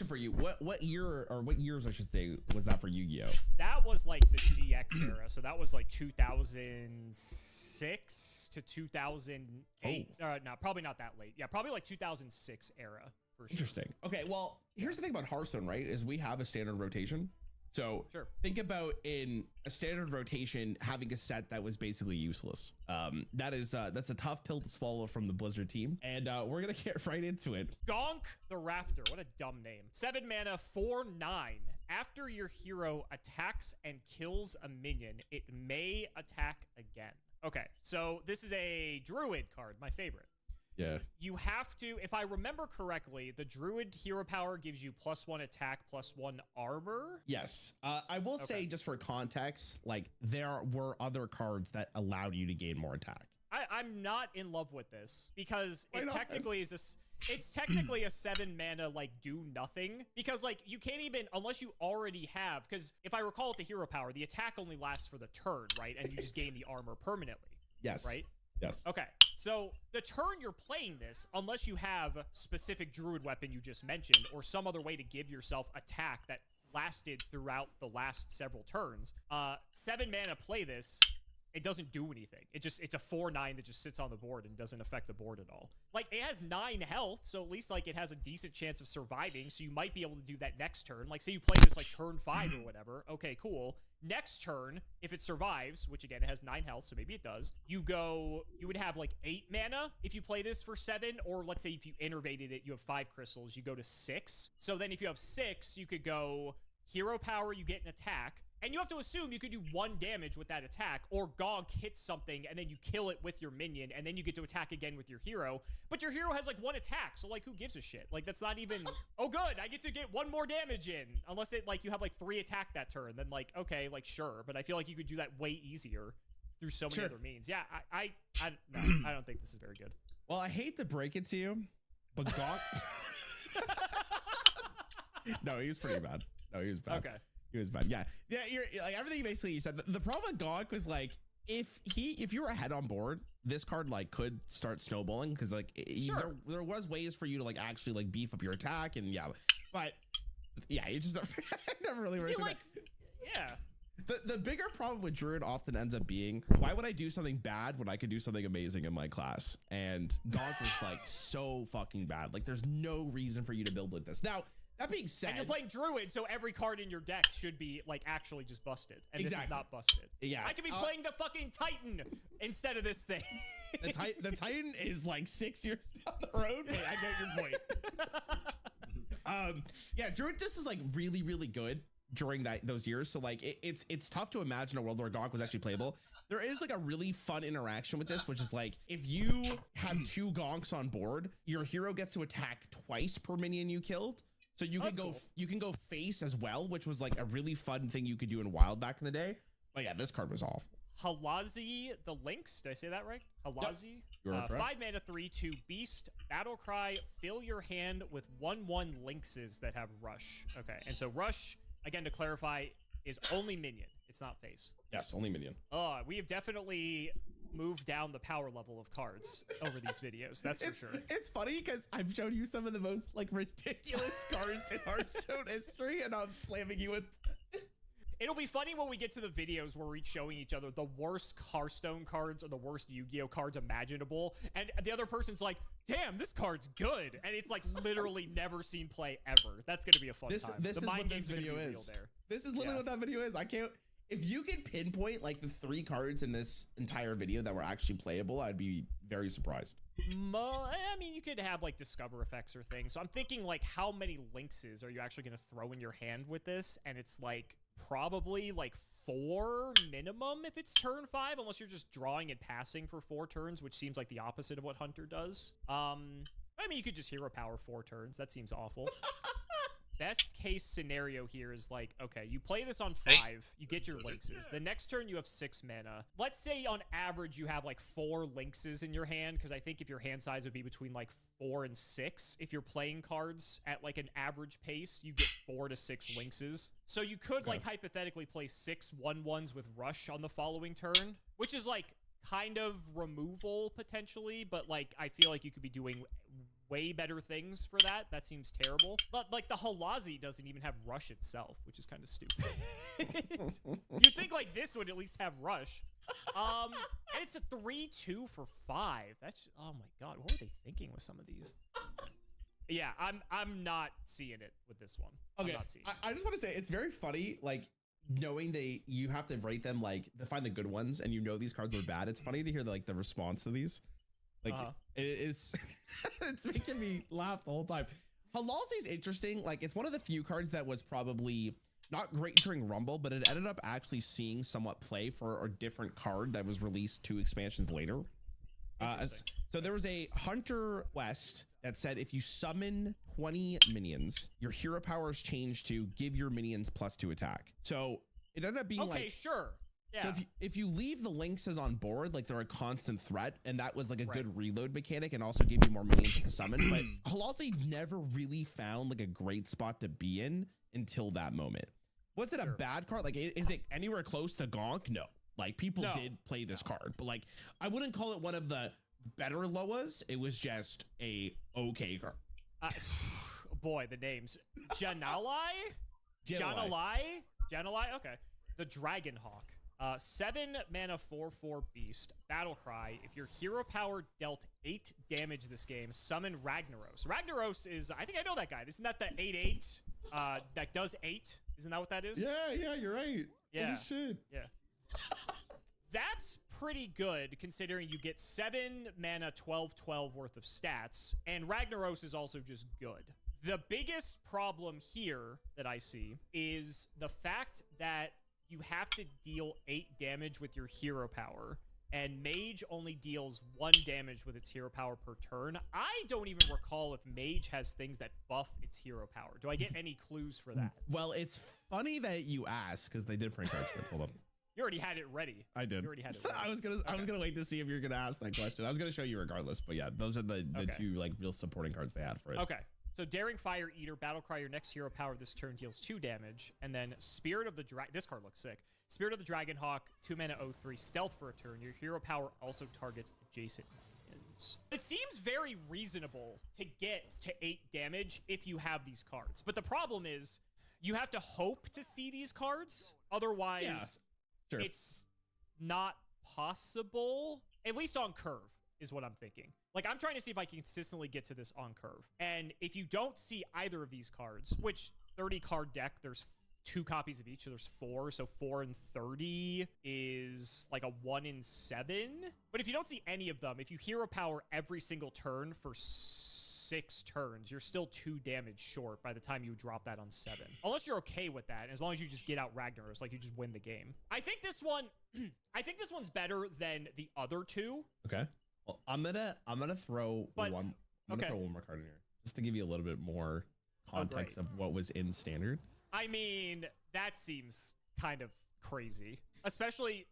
For you, what year or what years I should say was that for Yu-Gi-Oh? That was like the GX era, so that was like 2006 to 2008. No, probably not that late. Yeah, probably like 2006 era for sure. Interesting. Okay, well, here's the thing about Hearthstone, right? Is we have a standard rotation. So Sure. think about in a standard rotation having a set that was basically useless. That's a tough pill to swallow from the Blizzard team, and we're gonna get right into it. Gonk the Raptor. What a dumb name. 7 mana, 4/9. After your hero attacks and kills a minion, it may attack again. Okay, so this is a Druid card, my favorite. Yeah. You have to, if I remember correctly, the Druid hero power gives you +1 attack, +1 armor. Yes. I will say, just for context, like there were other cards that allowed you to gain more attack. I'm not in love with this because Why it not? technically is it's technically a 7 mana like do nothing, because like you can't even, unless you already have, because if I recall with the hero power, the attack only lasts for the turn, right? And you just gain the armor permanently. Yes. Right? Yes. Okay, so the turn you're playing this, unless you have a specific Druid weapon you just mentioned, or some other way to give yourself attack that lasted throughout the last several turns, 7 mana play this, it doesn't do anything. It's a 4/9 that just sits on the board and doesn't affect the board at all. Like, it has 9 health, so at least like it has a decent chance of surviving, so you might be able to do that next turn. Like, say you play this like turn 5 or whatever. Okay, cool. Next turn, if it survives, which again, it has 9 health, so maybe it does, you would have like 8 mana if you play this for 7, or let's say if you innervated it, you have 5 crystals, you go to 6. So then if you have 6, you could go hero power, you get an attack, and you have to assume you could do 1 damage with that attack, or Gonk hits something, and then you kill it with your minion, and then you get to attack again with your hero. But your hero has, like, 1 attack, so, like, who gives a shit? Like, that's not even... Oh, good, I get to get 1 more damage in. Unless it, like, you have, like, 3 attack that turn. Then, like, okay, like, sure. But I feel like you could do that way easier through so many other means. Yeah, no, I don't think this is very good. Well, I hate to break it to you, but Gonk... No, he was pretty bad. No, he was bad. Okay. He was bad. Yeah. You're like everything basically you said. The problem with Gonk was like if you were ahead on board, this card like could start snowballing because like there was ways for you to like actually like beef up your attack and but it just never really worked. Like, yeah. The bigger problem with Druid often ends up being, why would I do something bad when I could do something amazing in my class? And Gonk was like so fucking bad. Like there's no reason for you to build like this. Now, that being said, and you're playing Druid, so every card in your deck should be like actually just busted, and this is not busted. Yeah, I could be playing the fucking Titan instead of this thing. The Titan is like 6 years down the road. But I get your point. Druid just is like really, really good during those years. So like it's tough to imagine a world where Gonk was actually playable. There is like a really fun interaction with this, which is like if you have 2 Gonks on board, your hero gets to attack twice per minion you killed. So you can go you can go face as well, which was like a really fun thing you could do in Wild back in the day. But yeah, this card was awful. Halazi the Lynx, did I say that right? Halazi? Yep. 5 mana, 3/2 beast, battle cry, fill your hand with 1/1 lynxes that have rush. Okay, and so rush, again to clarify, is only minion. It's not face. Yes, only minion. We have definitely moved down the power level of cards over these videos. That's for sure. It's funny because I've shown you some of the most like ridiculous cards in Hearthstone history, and I'm slamming you with. It'll be funny when we get to the videos where we're each showing each other the worst Hearthstone cards or the worst Yu-Gi-Oh cards imaginable, and the other person's like, "Damn, this card's good," and it's like literally never seen play ever. That's gonna be a fun time. This the is mind what games this are gonna video be real is. there. This is literally what that video is. I can't. If you could pinpoint like the 3 cards in this entire video that were actually playable, I'd be very surprised. I mean, you could have like discover effects or things. So I'm thinking like, how many lynxes are you actually going to throw in your hand with this? And it's like probably like 4 minimum if it's turn 5, unless you're just drawing and passing for 4 turns, which seems like the opposite of what Hunter does. I mean, you could just hero power 4 turns. That seems awful. Best case scenario here is like, okay, you play this on 5, you get your lynxes. The next turn you have 6 mana. Let's say on average you have like 4 lynxes in your hand, because I think if your hand size would be between like 4 and 6, if you're playing cards at like an average pace, you get 4 to 6 lynxes. So you could like hypothetically play 6 1/1s with rush on the following turn, which is like kind of removal potentially, but like I feel like you could be doing way better things for that. That seems terrible. But like the Halazi doesn't even have rush itself, which is kind of stupid. You'd think like this would at least have rush. And it's a 3-2 for 5. That's, oh my god, what were they thinking with some of these? Yeah, I'm not seeing it with this one. Okay, I'm not seeing it. I just want to say it's very funny, like knowing you have to rate them, like to find the good ones, and you know these cards are bad. It's funny to hear the response to these. Like it is, it's making me laugh the whole time. Halazi's interesting. Like it's one of the few cards that was probably not great during Rumble, but it ended up actually seeing somewhat play for a different card that was released 2 expansions later. So there was a Hunter West that said if you summon 20 minions, your hero powers change to give your minions +2 attack. So it ended up being okay, sure. Yeah. So if you leave the Lynxes on board, like they're a constant threat, and that was like a good reload mechanic and also gave you more minions to summon. But Halazi never really found like a great spot to be in until that moment. Was it a bad card? Like, is it anywhere close to Gonk? No. Like people did play this card, but like I wouldn't call it one of the better Loas. It was just a okay card. Boy, the names. Janalai? Okay. The Dragonhawk. 7 mana 4/4 beast. Battle cry. If your hero power dealt 8 damage this game, summon Ragnaros. Ragnaros is, I think I know that guy. Isn't that the 8/8 that does 8? Isn't that what that is? Yeah, you're right. Yeah. Holy shit. Yeah. That's pretty good considering you get 7 mana 12/12 worth of stats, and Ragnaros is also just good. The biggest problem here that I see is the fact that you have to deal 8 damage with your hero power, and Mage only deals 1 damage with its hero power per turn. I don't even recall if Mage has things that buff its hero power. Do I get any clues for that? Well, it's funny that you ask because they did print cards. Hold up. You already had it ready. I did. You already had it ready. I was gonna wait to see if you're gonna ask that question. I was gonna show you regardless, but yeah, those are the 2 like real supporting cards they had for it. Okay. So Daring Fire Eater, Battle Cry, your next hero power this turn deals 2 damage, and then Spirit of the Dragon. This card looks sick. Spirit of the Dragonhawk, 2 mana 0/3 stealth for a turn. Your hero power also targets adjacent minions. It seems very reasonable to get to 8 damage if you have these cards, but the problem is you have to hope to see these cards. Otherwise, Sure. it's not possible, at least on curve is what I'm thinking. Like, I'm trying to see if I can consistently get to this on curve. And if you don't see either of these cards, which 30 card deck, there's 2 copies of each, so there's 4. So 4 and 30 is like a 1 in 7. But if you don't see any of them, if you hero power every single turn for 6 turns, you're still 2 damage short by the time you drop that on 7. Unless you're okay with that, and as long as you just get out Ragnaros, like you just win the game. I think this one, I think this one's better than the other 2. Okay. Well, I'm gonna throw one more card in here just to give you a little bit more context of what was in standard. I mean, that seems kind of crazy, especially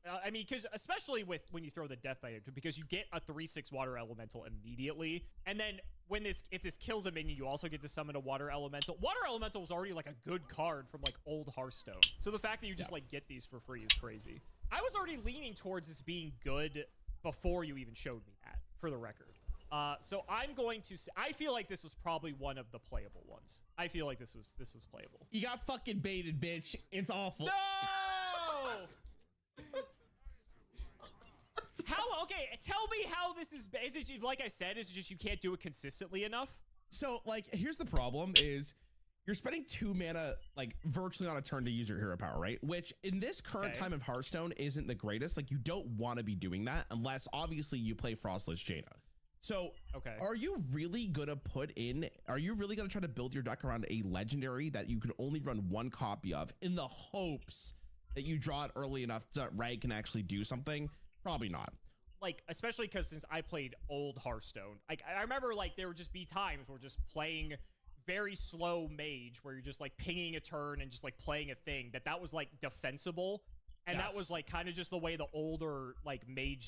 especially with when you throw the death item, because you get a 3/6 water elemental immediately, and then if this kills a minion, you also get to summon a water elemental. Water elemental was already like a good card from like old Hearthstone, so the fact that you just like get these for free is crazy. I was already leaning towards this being good before you even showed me that, for the record. So I'm going to say, I feel like this was probably one of the playable ones. I feel like this was playable. You got fucking baited, bitch. It's awful. No! How? Okay, tell me how this is it, like I said, is it just you can't do it consistently enough? So, like, here's the problem is you're spending 2 mana, like, virtually on a turn to use your hero power, right? Which, in this current time of Hearthstone, isn't the greatest. Like, you don't want to be doing that unless, obviously, you play Frostless Jaina. So, are you really going to try to build your deck around a legendary that you can only run 1 copy of in the hopes that you draw it early enough so that Rag can actually do something? Probably not. Like, especially because since I played old Hearthstone, like, I remember, like, there would just be times where just playing very slow mage where you're just like pinging a turn and just like playing a thing that was like defensible, and that was like kind of just the way the older like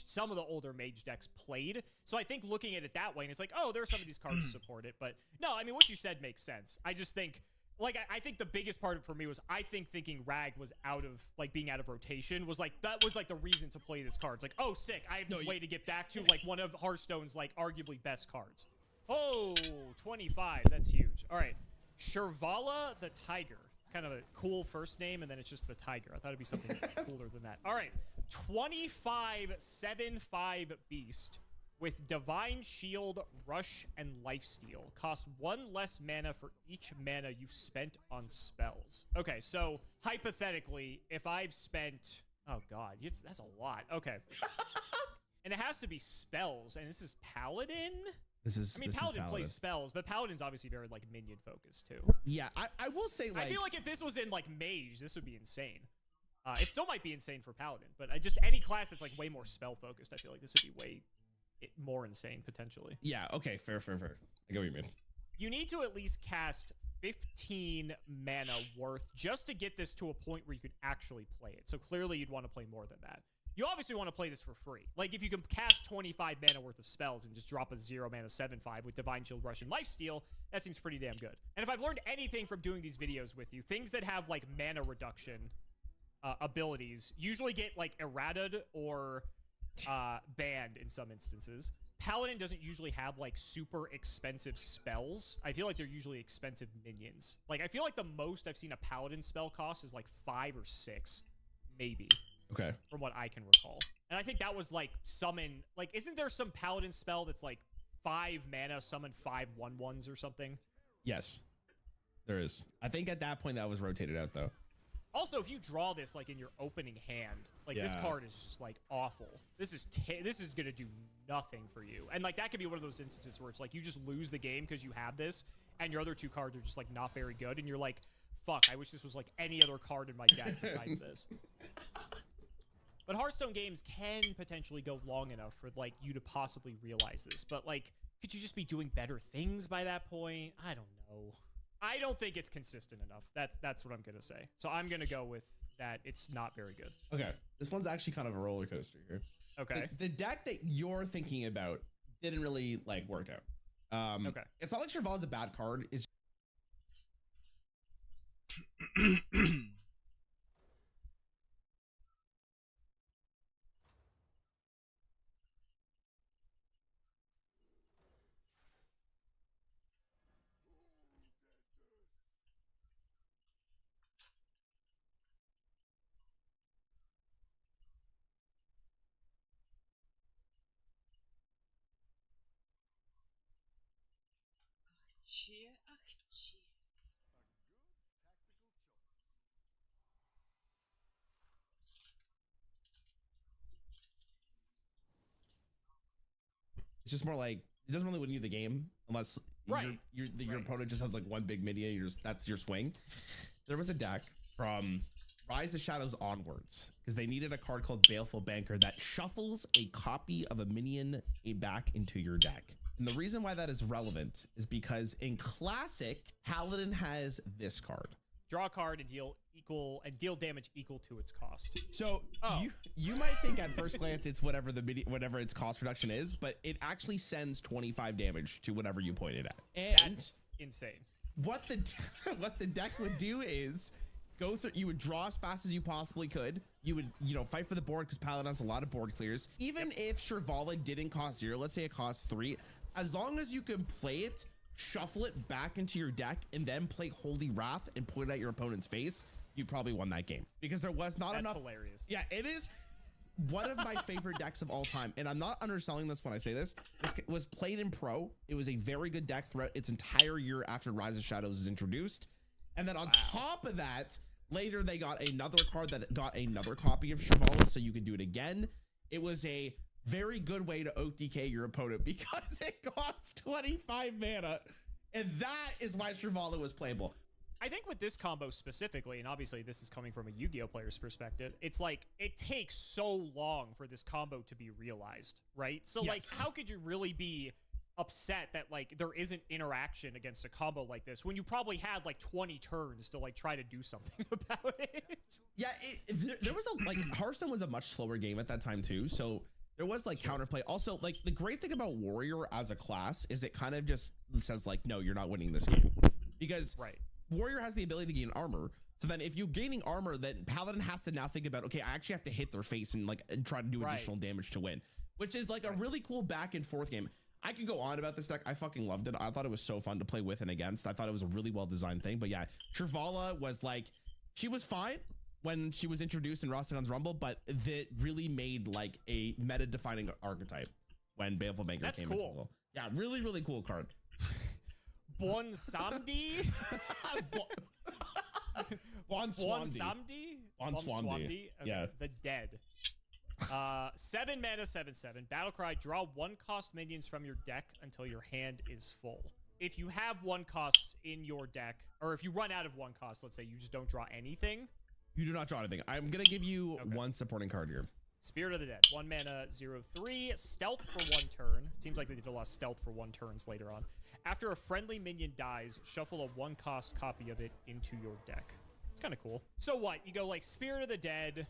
some of the older mage decks played. So I think looking at it that way, and it's like, oh, there are some of these cards to support it, but no, I mean, what you said makes sense. I just think like I think the biggest part of it for me was thinking Rag was being out of rotation was like that was like the reason to play this card. It's like, oh, sick, I have this way to get back to like one of Hearthstone's like arguably best cards. Oh, 25. That's huge. All right. Shervala the Tiger. It's kind of a cool first name, and then it's just the Tiger. I thought it'd be something cooler than that. All right. 25/7/5 beast with Divine Shield, Rush, and Lifesteal. Costs 1 less mana for each mana you've spent on spells. Okay, so hypothetically, if I've spent... Oh, God. That's a lot. Okay. And it has to be spells, and this is Paladin? I mean, Paladin plays spells, but Paladin's obviously very, like, minion-focused, too. Yeah, I will say, like... I feel like if this was in, like, Mage, this would be insane. It still might be insane for Paladin, but just any class that's, like, way more spell-focused, I feel like this would be way more insane, potentially. Yeah, okay, fair. I get what you mean. You need to at least cast 15 mana worth just to get this to a point where you could actually play it. So clearly you'd want to play more than that. You obviously want to play this for free. Like, if you can cast 25 mana worth of spells and just drop a 0 mana 7/5 with Divine Shield, Rush, and Lifesteal, that seems pretty damn good. And if I've learned anything from doing these videos with you, things that have, like, mana reduction abilities usually get, like, errated or banned in some instances. Paladin doesn't usually have, like, super expensive spells. I feel like they're usually expensive minions. Like, I feel like the most I've seen a Paladin spell cost is, like, 5 or 6, maybe. Okay. From what I can recall. And I think that was, like, summon... Like, isn't there some Paladin spell that's, like, 5 mana, summon 5 1/1s or something? Yes, there is. I think at that point that was rotated out, though. Also, if you draw this, like, in your opening hand, like, this card is just, like, awful. This is gonna do nothing for you. And, like, that could be one of those instances where it's, like, you just lose the game because you have this, and your other 2 cards are just, like, not very good, and you're like, fuck, I wish this was, like, any other card in my deck besides this. But Hearthstone games can potentially go long enough for, like, you to possibly realize this. But, like, could you just be doing better things by that point? I don't know. I don't think it's consistent enough. That's what I'm going to say. So I'm going to go with that it's not very good. Okay. This one's actually kind of a roller coaster here. Okay. The deck that you're thinking about didn't really, like, work out. Okay. It's not like Shervala's a bad card. It's just more like it doesn't really win you the game unless your opponent just has like one big minion. That's your swing. There was a deck from Rise of Shadows onwards because they needed a card called Baleful Banker that shuffles a copy of a minion back into your deck. And the reason why that is relevant is because in Classic, Paladin has this card. Draw a card and deal damage equal to its cost. So you might think at first glance it's whatever its cost reduction is, but it actually sends 25 damage to whatever you point it at. And that's insane. What the deck would do is go through. You would draw as fast as you possibly could. You would fight for the board because Paladin has a lot of board clears. Even if Shervala didn't cost 0, let's say it costs 3, as long as you can play it, shuffle it back into your deck, and then play Holy Wrath and put it at your opponent's face, you probably won that game because there was not enough. That's hilarious. Yeah, it is one of my favorite decks of all time, and I'm not underselling this when I say this. This was played in Pro. It was a very good deck throughout its entire year after Rise of Shadows is introduced, and then on top of that, later they got another card that got another copy of Shervala, so you could do it again. It was a very good way to OTK your opponent because it costs 25 mana, and that is why Shervala was playable. I think with this combo specifically, and obviously this is coming from a Yu-Gi-Oh player's perspective, it's like it takes so long for this combo to be realized, right? So like, how could you really be upset that like there isn't interaction against a combo like this when you probably had like 20 turns to like try to do something about it? Yeah, there was Hearthstone was a much slower game at that time too, so there was like counterplay. Also, like the great thing about Warrior as a class is it kind of just says like, no, you're not winning this game because Warrior has the ability to gain armor. So then if you're gaining armor, then Paladin has to now think about, okay, I actually have to hit their face and like try to do additional damage to win, which is like a really cool back and forth game. I could go on about this deck. I fucking loved it. I thought it was so fun to play with and against. I thought it was a really well designed thing. But yeah, Trvala was like, she was fine when she was introduced in Rostagon's Rumble, but that really made like a meta defining archetype when Baleful Banker That's came cool. into the Yeah, really, really cool card. Bon Samdi? Bon Swamdi. Bon Swamdi. Okay. Yeah. The Dead. 7 mana, 7/7. Battlecry, draw 1 cost minions from your deck until your hand is full. If you have 1 cost in your deck, or if you run out of 1 cost, let's say you just don't draw anything. You do not draw anything. I'm going to give you one supporting card here. Spirit of the Dead. 1 mana, 0/3. Stealth for 1 turn. Seems like they did a lot of stealth for 1 turns later on. After a friendly minion dies, shuffle a 1 cost copy of it into your deck. It's kind of cool. So what? You go like Spirit of the Dead,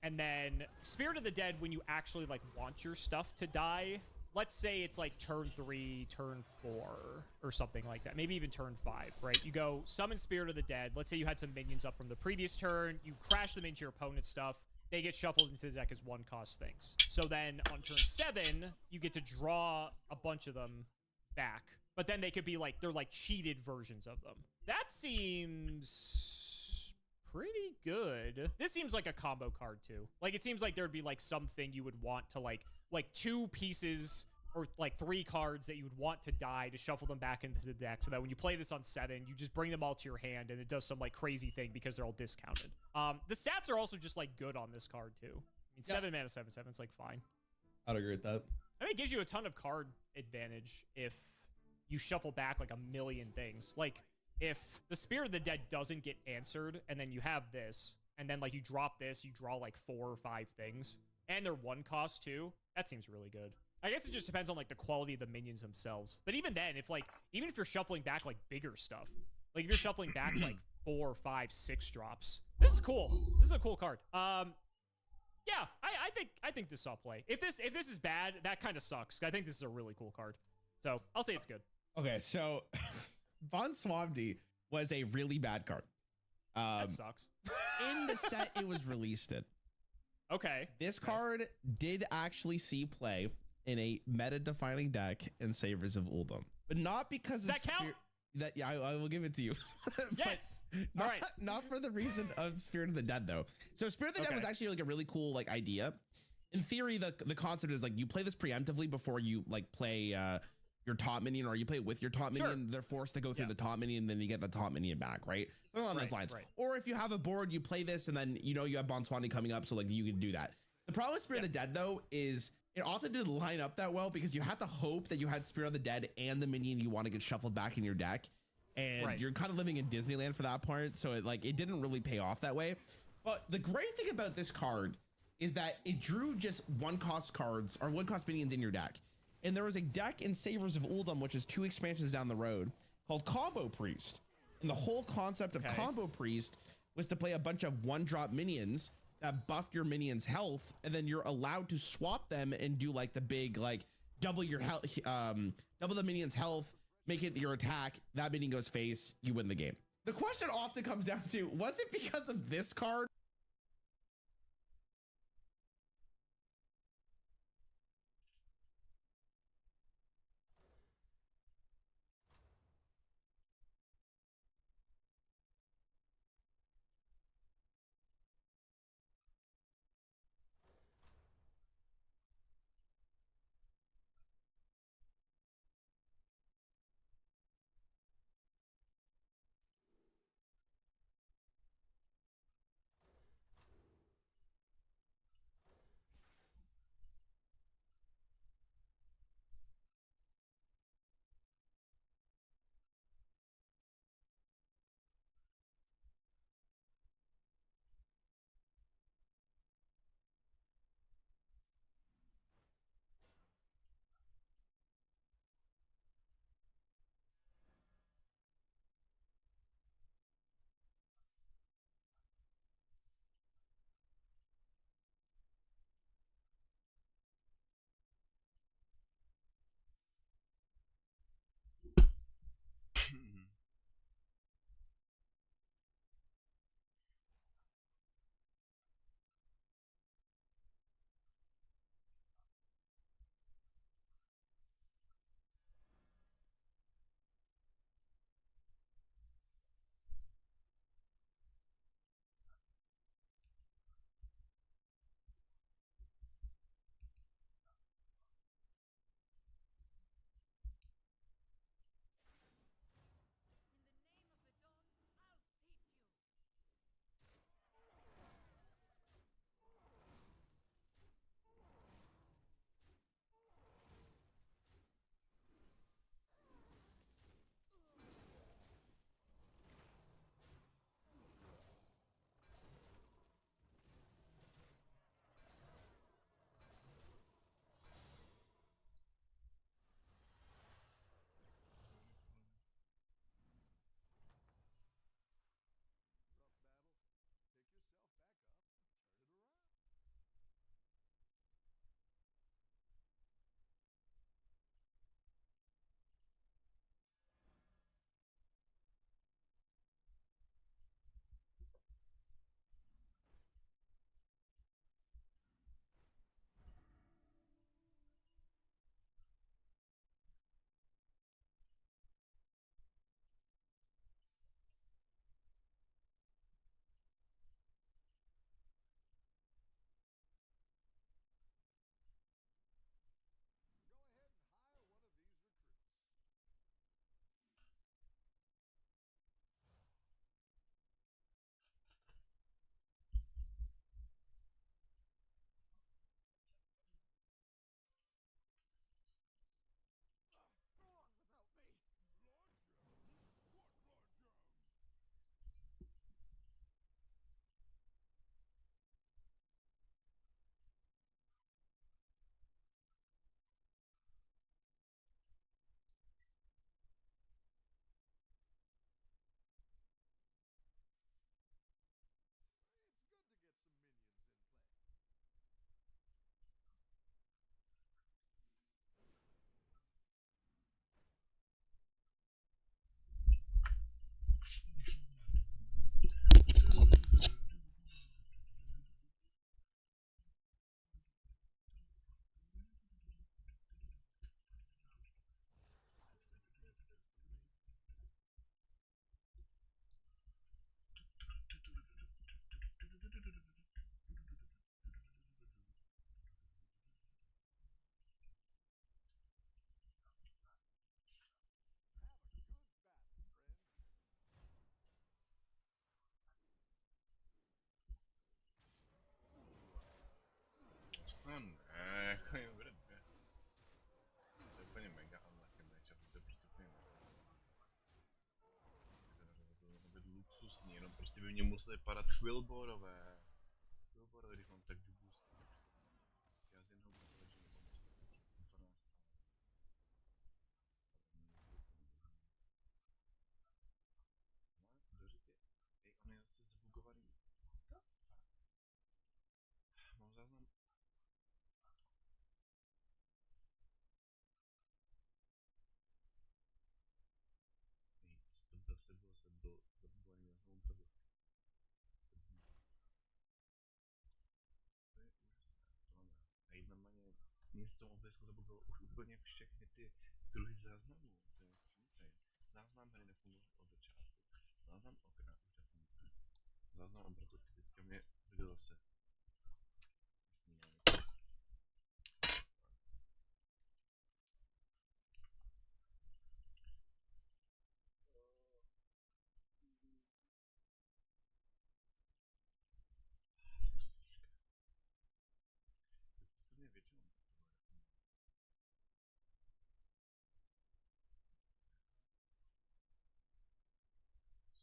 and then Spirit of the Dead when you actually like want your stuff to die. Let's say it's like turn 3, turn 4, or something like that. Maybe even turn 5, right? You go summon Spirit of the Dead. Let's say you had some minions up from the previous turn. You crash them into your opponent's stuff. They get shuffled into the deck as 1 cost things. So then on turn 7, you get to draw a bunch of them back. But then they could be like, they're like cheated versions of them. That seems pretty good. This seems like a combo card too. Like it seems like there'd be like something you would want to like 2 pieces or like 3 cards that you would want to die to shuffle them back into the deck so that when you play this on 7, you just bring them all to your hand and it does some like crazy thing because they're all discounted. The stats are also just like good on this card too. I mean, 7 mana, 7/7, it's like fine. I'd agree with that. I mean, it gives you a ton of card advantage if you shuffle back like a million things. Like if the Spirit of the Dead doesn't get answered and then you have this and then like you drop this, you draw like 4 or 5 things and they're 1 cost too. That seems really good. I guess it just depends on like the quality of the minions themselves. But even then, even if you're shuffling back like bigger stuff, like if you're shuffling back like 4, 5, 6 drops, this is cool. This is a cool card. Yeah, I think this saw play. If this is bad, that kind of sucks. I think this is a really cool card. So I'll say it's good. Okay, so Bon Swamdi was a really bad card. That sucks. In the set it was released in. Okay. This card did actually see play in a meta-defining deck in Savers of Uldum, but not because Does that count? Yeah, I will give it to you. Yes. Not, All right. Not for the reason of Spirit of the Dead though. So Spirit of the Dead was actually like a really cool like idea. In theory, the concept is like you play this preemptively before you like play your top minion, or you play it with your top minion. They're forced to go through the top minion, and then you get the top minion back, right? Something along those lines. Or if you have a board, you play this, and then you know you have Bon Swamdi coming up, so like you can do that. The problem with Spirit of the Dead though is it often didn't line up that well because you had to hope that you had Spirit of the Dead and the minion you want to get shuffled back in your deck, and you're kind of living in Disneyland for that part, so it didn't really pay off that way. But the great thing about this card is that it drew just 1 cost cards or 1 cost minions in your deck. And there was a deck in Savers of Uldum, which is 2 expansions down the road, called Combo Priest. And the whole concept of Combo Priest was to play a bunch of 1-drop minions that buffed your minions' health, and then you're allowed to swap them and do like the big like double your health, double the minion's health, make it your attack. That minion goes face, you win the game. The question often comes down to, was it because of this card? No ne, jako je bude. To je úplně mega unlucky matchup, to je prostě úplně to by luxusní, jenom prostě by mě museli padat chvilborové. Chvilborové, když mám tak vybůstný. Já z jednoho pokoje, že nemám 12. On je zase zbugovaný. Mám záznam. Jsem byl zabugovaný na tom obrazu. To je úžasné, to mám rád. A jít normálně, mě z toho obrázku zabugovalo už úplně všechny ty druhy záznamů. To je insane. Záznam hry nefungoval od začátku. Záznam okna už nefunguje. Záznam obrazovky teďka mě viděl zase. Mě většinou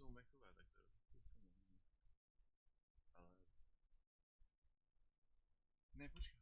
jsou mechové, tak to je docela normální. Ale... Ne, počkej.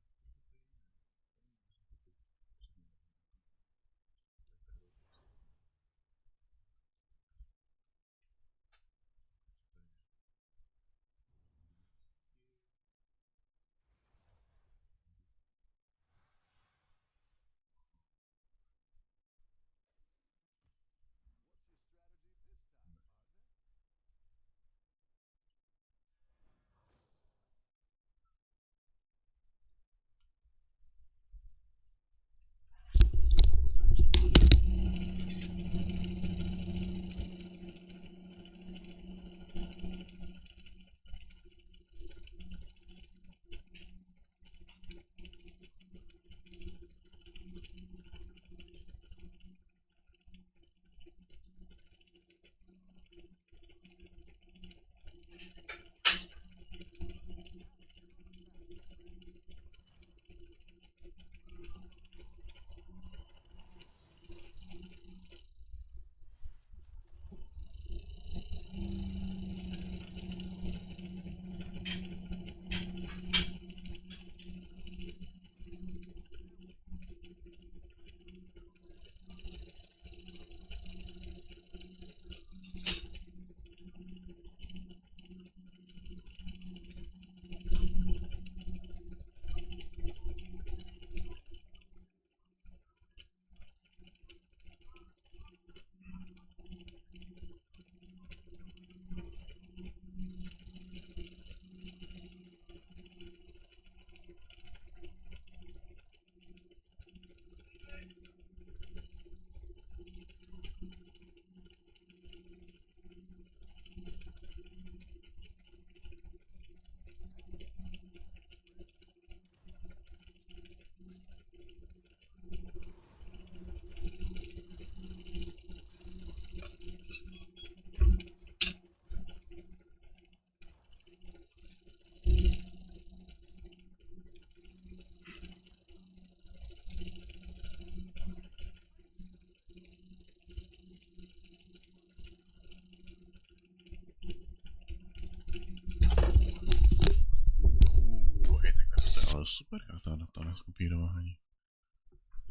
Super karta to na skopírování.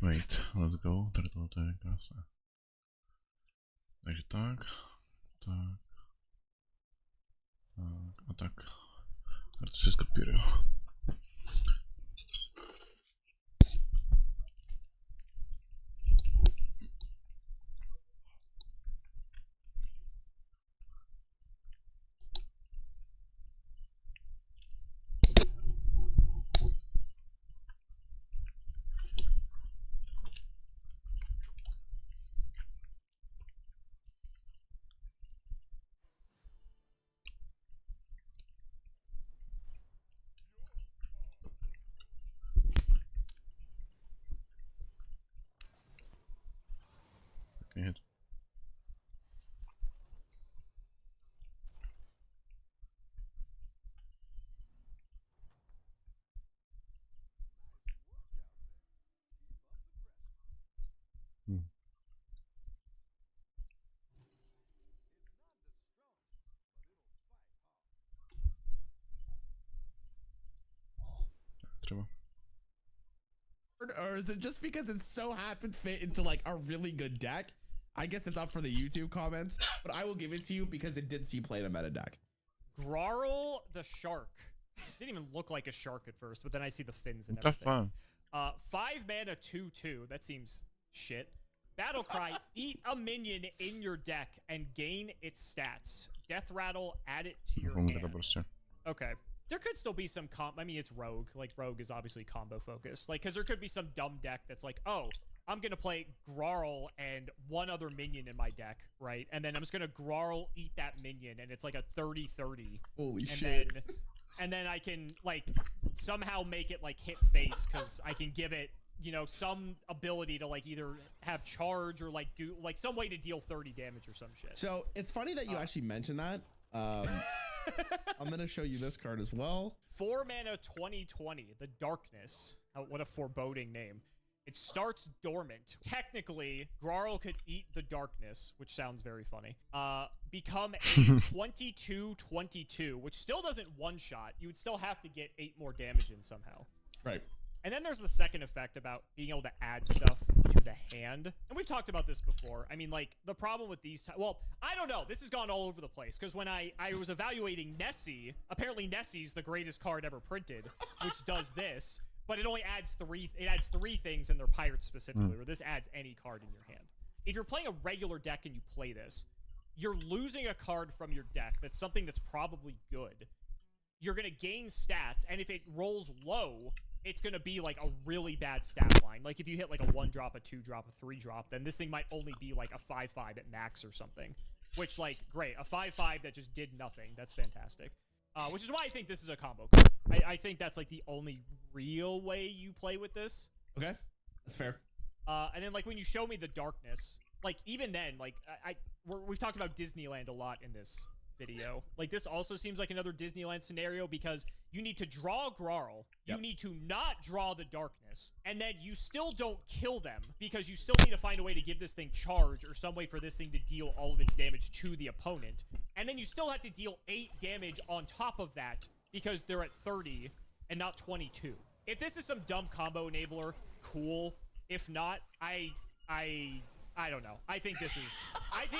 Wait, let's go, tady tohle je krásné. Takže tak, tak, tak a tak. Tady to si skopíruju. or is it just because it's so happened fit into like a really good deck? I guess it's up for the YouTube comments, but I will give it to you because it did see play in a meta deck. Grarl the shark. Didn't even look like a shark at first, but then I see the fins and What the everything. fuck? 5 mana 2/2. That seems shit. Battle Cry, eat a minion in your deck and gain its stats. Death Rattle, add it to your Umrę hand. prostě. Okay. There could still be some I mean, it's Rogue. Like, Rogue is obviously combo focused. Like, because there could be some dumb deck that's like, oh, I'm going to play Grarl and one other minion in my deck, right? And then I'm just going to Grarl eat that minion, and it's like a 30-30. Holy and shit. And then I can, like, somehow make it, like, hit face, because I can give it, you know, some ability to, like, either have charge or, like, do, like, some way to deal 30 damage or some shit. So it's funny that you actually mentioned that. I'm going to show you this card as well. 4 mana 20/20, the Darkness. Oh, what a foreboding name. It starts dormant. Technically, Grarl could eat the Darkness, which sounds very funny. Become a 22/22, which still doesn't one-shot. You would still have to get 8 more damage in somehow. Right. And then there's the second effect about being able to add stuff to the hand. And we've talked about this before. I mean, like, the problem with these... Well, I don't know. This has gone all over the place. Because when I was evaluating Nessie, apparently Nessie's the greatest card ever printed, which does this. But it only adds 3... It adds 3 things, and they're pirates specifically, where this adds any card in your hand. If you're playing a regular deck and you play this, you're losing a card from your deck that's something that's probably good. You're going to gain stats, and if it rolls low... it's going to be like a really bad stat line. Like if you hit like a 1-drop, a 2-drop, a 3-drop, then this thing might only be like a 5/5 at max or something. Which, like, great. A 5/5 that just did nothing. That's fantastic. Which is why I think this is a combo card. I think that's like the only real way you play with this. Okay. That's fair. And then like when you show me the Darkness, like even then, like we've talked about Disneyland a lot in this video. Like this also seems like another Disneyland scenario because you need to draw Grarl, you need to not draw the Darkness, and then you still don't kill them because you still need to find a way to give this thing charge or some way for this thing to deal all of its damage to the opponent. And then you still have to deal 8 damage on top of that because they're at 30 and not 22. If this is some dumb combo enabler, cool. If not, I don't know. I think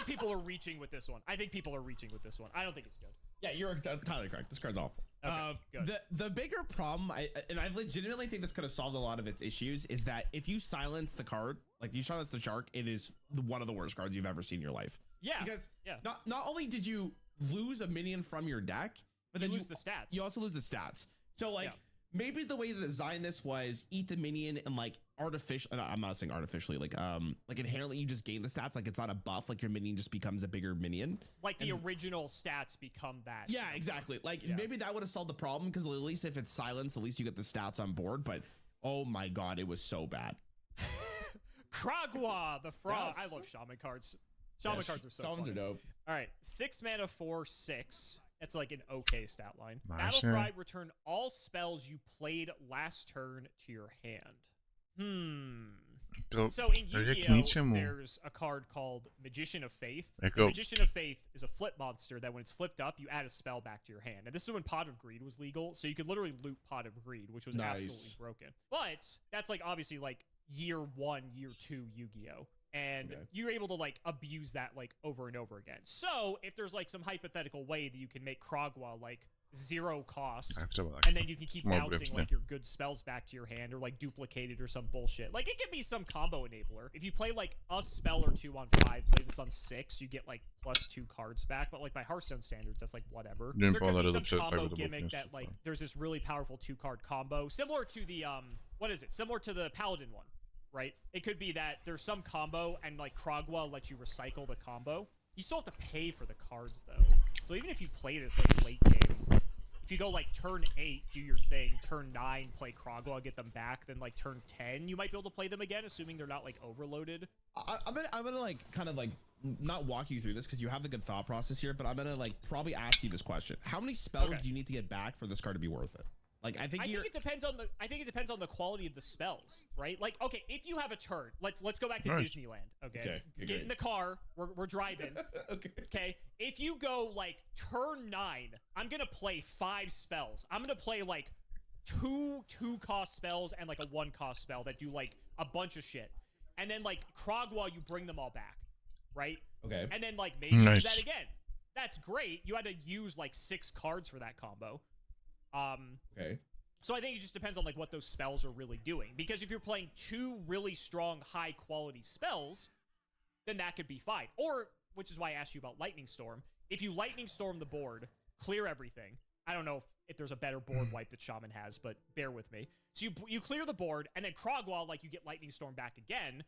people are reaching with this one. I think people are reaching with this one. I don't think it's good. Yeah, you're entirely correct. This card's awful. Okay, good. The bigger problem, and I legitimately think this could have solved a lot of its issues, is that if you silence the card, like you silence the shark, it is one of the worst cards you've ever seen in your life. Yeah. Because not only did you lose a minion from your deck, but then you lose the stats. You also lose the stats. So like maybe the way to design this was eat the minion and like I'm not saying artificially, like inherently you just gain the stats, like it's not a buff, like your minion just becomes a bigger minion. Like the original stats become that. Yeah, exactly. Like maybe that would have solved the problem because at least if it's silenced, at least you get the stats on board. But oh my god, it was so bad. Kragwa, the frog. Yes. I love shaman cards. Shaman cards are so Shamans fun. are dope. All right, 6 mana 4/6. That's like an okay stat line. Nice. Battle Cry, return all spells you played last turn to your hand. To So in k Yu-Gi-Oh, ničemu. there's a card called Magician of Faith. Jako- The Magician of Faith is a flip monster that when it's flipped up, you add a spell back to your hand. And this is when Pot of Greed was legal, so you could literally loot Pot of Greed, which was absolutely broken. But that's like obviously like year 1, year 2 Yu-Gi-Oh. And you're able to like abuse that like over and over again. So if there's like some hypothetical way that you can make Kragwa like 0 cost, and then you can keep bouncing like your good spells back to your hand or like duplicated or some bullshit. Like it could be some combo enabler. If you play like a spell or 2 on 5, play this on 6, you get like +2 cards back. But like by Hearthstone standards, that's like whatever. There could be some combo gimmick that like there's this really powerful 2-card combo similar to the what is it? Similar to the Paladin one. Right? It could be that there's some combo and like Kragwa lets you recycle the combo. You still have to pay for the cards though. So even if you play this like late game, if you go like turn 8, do your thing, turn 9, play Kragwa, get them back, then like turn 10, you might be able to play them again, assuming they're not like overloaded. I'm gonna like kind of like not walk you through this because you have the good thought process here, but I'm gonna like probably ask you this question. How many spells do you need to get back for this card to be worth it? Like I think it depends on the quality of the spells, right? Like okay, if you have a turn, let's go back to Disneyland. Okay. Get in the car. We're driving. Okay. If you go like turn 9, I'm gonna play 5 spells. I'm gonna play like two cost spells and like a 1 cost spell that do like a bunch of shit. And then like Krogwa, you bring them all back, right? Okay. And then like maybe do Nice. that again. That's great. You had to use like 6 cards for that combo. Okay. So I think it just depends on like what those spells are really doing. Because if you're playing 2 really strong, high quality spells, then that could be fine. Or, which is why I asked you about Lightning Storm. If you Lightning Storm the board, clear everything. I don't know if there's a better board wipe that Shaman has, but bear with me. So you clear the board, and then Krogwa, like you get Lightning Storm back again.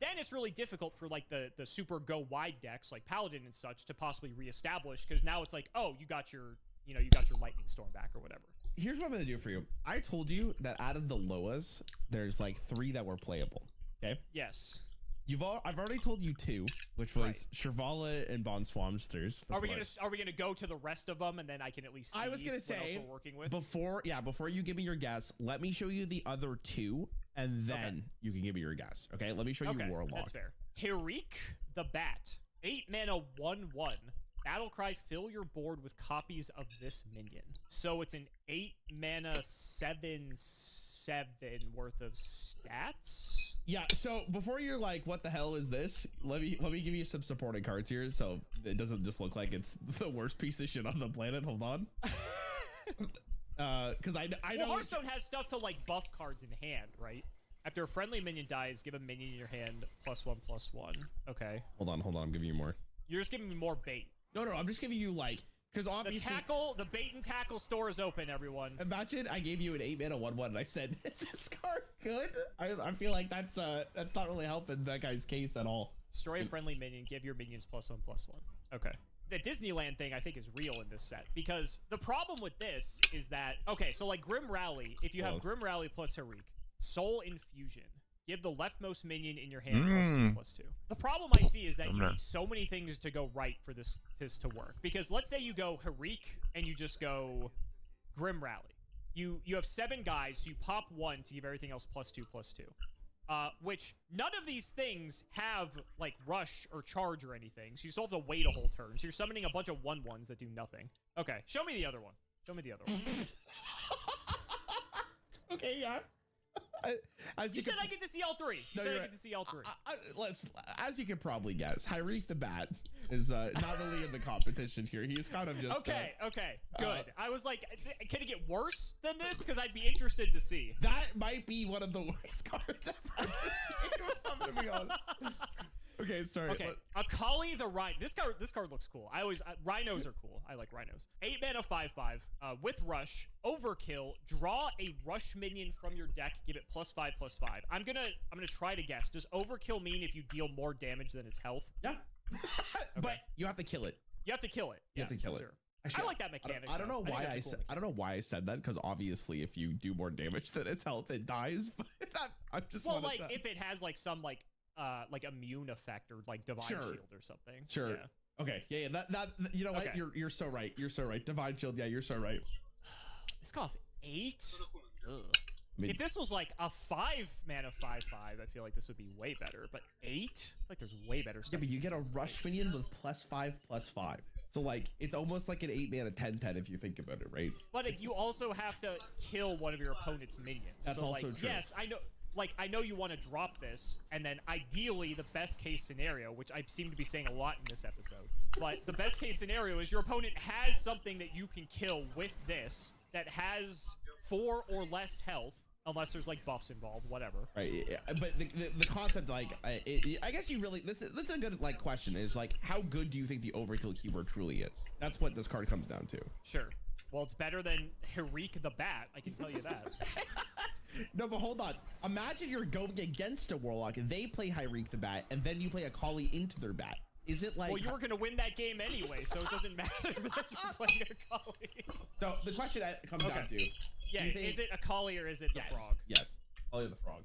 Then it's really difficult for like the super go wide decks like Paladin and such to possibly reestablish, because now it's like, oh, you got your Lightning Storm back or whatever. Here's what I'm gonna do for you. I told you that out of the Loas, there's like 3 that were playable. Okay. Yes. I've already told you 2, which was Shirvala and Bond Swamsters. Are we gonna go to the rest of them, and then I can at least see I was gonna what else say we're working with? before you give me your guess, let me show you the other 2, and then you can give me your guess. Okay, let me show you Warlock. That's fair. Hirik the Bat, 8 mana, 1/1. Battlecry, fill your board with copies of this minion. So it's an 8 mana 7/7 worth of stats. Yeah. So before you're like, what the hell is this? Let me give you some supporting cards here, so it doesn't just look like it's the worst piece of shit on the planet. Hold on. Because I know Well, Hearthstone has stuff to like buff cards in hand, right? After a friendly minion dies, give a minion in your hand +1/+1. Okay. Hold on. I'm giving you more. You're just giving me more bait. No, I'm just giving you like, because obviously The bait and tackle store is open, everyone. imagine I gave you an 8 mana 1/1 and I said, is this card good? I feel like that's not really helping that guy's case at all. Destroy a friendly minion, give your minions +1/+1. Okay. The Disneyland thing I think is real in this set, because the problem with this is that, okay, so like Grim Rally, if you have Grim Rally plus Harik, Soul Infusion, give the leftmost minion in your hand +2/+2. The problem I see is that you need so many things to go right for this to work. Because let's say you go Harik and you just go Grim Rally. You have 7 guys, so you pop 1 to give everything else +2/+2. Which none of these things have like rush or charge or anything, so you still have to wait a whole turn. So you're summoning a bunch of 1/1s that do nothing. Okay, show me the other one. Okay, yeah. You said I get to see all 3. You said I get to see all 3. As you can probably guess, Hyreek the Bat is not really in the competition here. He's kind of just Okay, good. I was like, can it get worse than this? Because I'd be interested to see. that might be one of the worst cards ever in this game, if I'm gonna be honest. Okay, sorry. Okay, Akali the Rhino. This card looks cool. Rhinos are cool. I like rhinos. 8 mana 5/5 with rush, overkill. Draw a rush minion from your deck. Give it +5/+5. I'm gonna try to guess. Does overkill mean if you deal more damage than its health? Yeah. But you have to kill it. You have to kill it. You have to kill it. Sure. Actually, I like that mechanic. I don't know why I think I don't know why I said that, because obviously if you do more damage than its health, it dies. But I'm just like if it has like some like immune effect or like divine shield or something. Sure. Yeah. Okay. Yeah. That you know what? Okay. You're so right. You're so right. Divine shield. Yeah, you're so right. This costs 8. Ugh. I mean, If this was like a 5 mana 5/5, I feel like this would be way better. But 8? Like there's way better yeah, stuff. but you get a rush minion with +5/+5. So like it's almost like an 8 mana 10/10 if you think about it, right? But you also have to kill one of your opponent's minions. That's so, also like, true. Yes, I know. Like, I know you want to drop this, and then ideally the best case scenario, which I seem to be saying a lot in this episode, but the best case scenario is your opponent has something that you can kill with this that has 4 or less health, unless there's like buffs involved, whatever. Right. Yeah, but the concept, like, I guess you really this is a good like question is like, how good do you think the overkill keyword truly is? That's what this card comes down to. Sure. Well, it's better than Harik the Bat, I can tell you that. No, but hold on. Imagine you're going against a Warlock, and they play Hyreek the Bat, and then you play Akali into their bat. Is it like... Well, you were going to win that game anyway, so it doesn't matter that you're playing Akali. So the question comes down to... Yeah, is it Akali or is it the frog? Yes. Akali the frog.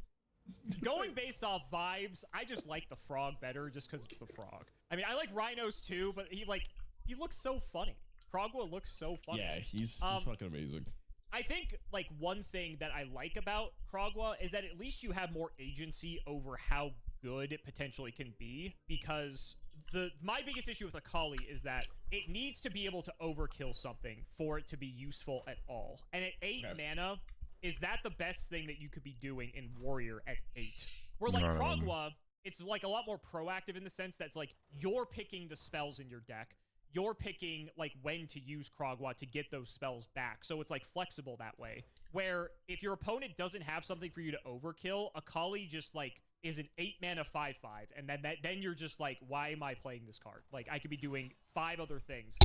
Going based off vibes, I just like the frog better just because it's the frog. I mean, I like rhinos too, but he looks so funny. Krogwa looks so funny. Yeah, he's fucking amazing. I think like one thing that I like about Krogwa is that at least you have more agency over how good it potentially can be, because my biggest issue with Akali is that it needs to be able to overkill something for it to be useful at all. And at 8 mana, is that the best thing that you could be doing in Warrior at 8? Where like No. Kragwa, it's like a lot more proactive in the sense that's like you're picking the spells in your deck. You're picking like when to use Kragwa to get those spells back. So it's like flexible that way. Where if your opponent doesn't have something for you to overkill, Akali just like is an 8 mana 5/5, and then you're just like, why am I playing this card? Like I could be doing 5 other things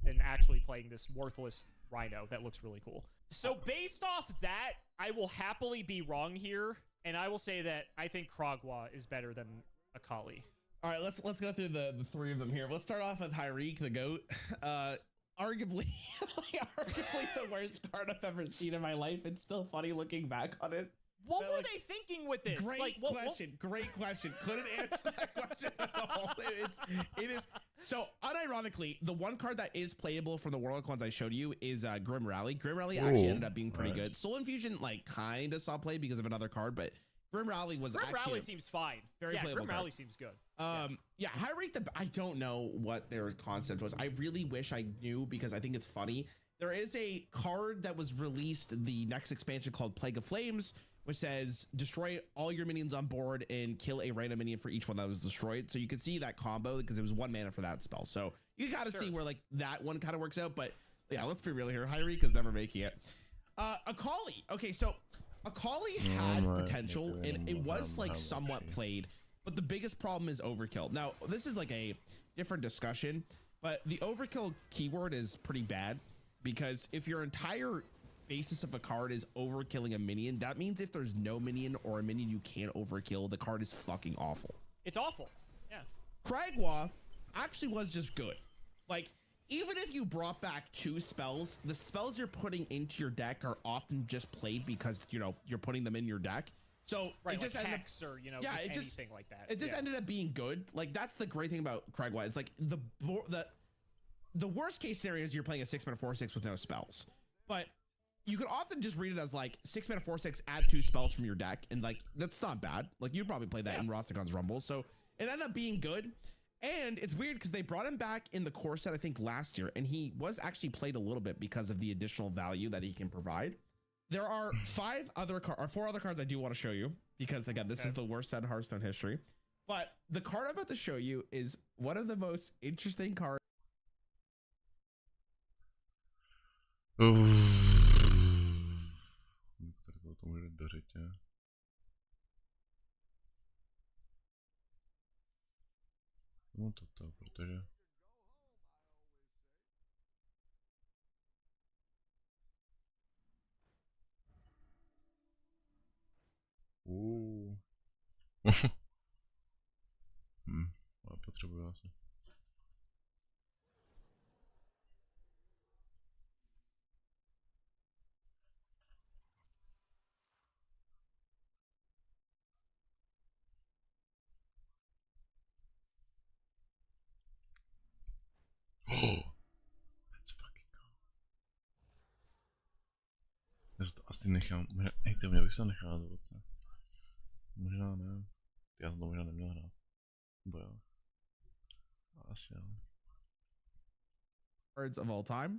than actually playing this worthless Rhino that looks really cool. So based off that, I will happily be wrong here, and I will say that I think Kragwa is better than Akali. All right, let's go through the 3 of them here. Let's start off with Hyreek, the GOAT. Arguably the worst card I've ever seen in my life. It's still funny looking back on it. What But, were like, they thinking with this? Great Like, question. Great question. Couldn't answer that question at all. It is. So unironically, the one card that is playable from the Warlock ones I showed you is Grim Rally. Grim Rally actually Ooh, ended up being pretty nice. good. Soul Infusion like kind of saw play because of another card, but Grim Rally was Grim actually Rally seems fine. very Yeah, playable Grim card. Rally seems good. Yeah, Hyreek, I don't know what their concept was. I really wish I knew because I think it's funny. There is a card that was released the next expansion called Plague of Flames, which says destroy all your minions on board and kill a random minion for each one that was destroyed. So you can see that combo because it was 1 mana for that spell. So you gotta see where like that one kind of works out. But yeah, let's be real here. Hyreek is never making it. Akali. Okay, so Akali had potential and it was like somewhat played, but the biggest problem is overkill. Now, this is like a different discussion, but the overkill keyword is pretty bad because if your entire basis of a card is overkilling a minion, that means if there's no minion or a minion you can't overkill, the card is fucking awful. It's awful. Yeah. Kragwa actually was just good. Like, even if you brought back 2 spells, the spells you're putting into your deck are often just played because, you know, you're putting them in your deck. So Right, it just like ended Hex or, you know, yeah, just it just- anything like that. it just Yeah. ended up being good. Like, that's the great thing about Kragwa. It's like the worst case scenario is you're playing a 6 mana 4/6 with no spells. But you could often just read it as like 6 mana 4/6, add 2 spells from your deck, and like that's not bad. Like you'd probably play that in Rosticon's Rumble. So it ended up being good. And it's weird because they brought him back in the core set, I think last year, and he was actually played a little bit because of the additional value that he can provide. There are 4 other cards I do want to show you because again, this is the worst set in Hearthstone history. But the card I'm about to show you is one of the most interesting cards. Tak to tomu jde do řitě. No toto, protože... Ale potřebuji asi. Oh, let's fucking go. Já si to asi nechám, hejte, měl bych se nechat, možná ne, já jsem to možná neměl hrát, bo jo, asi jo. Cards of all time.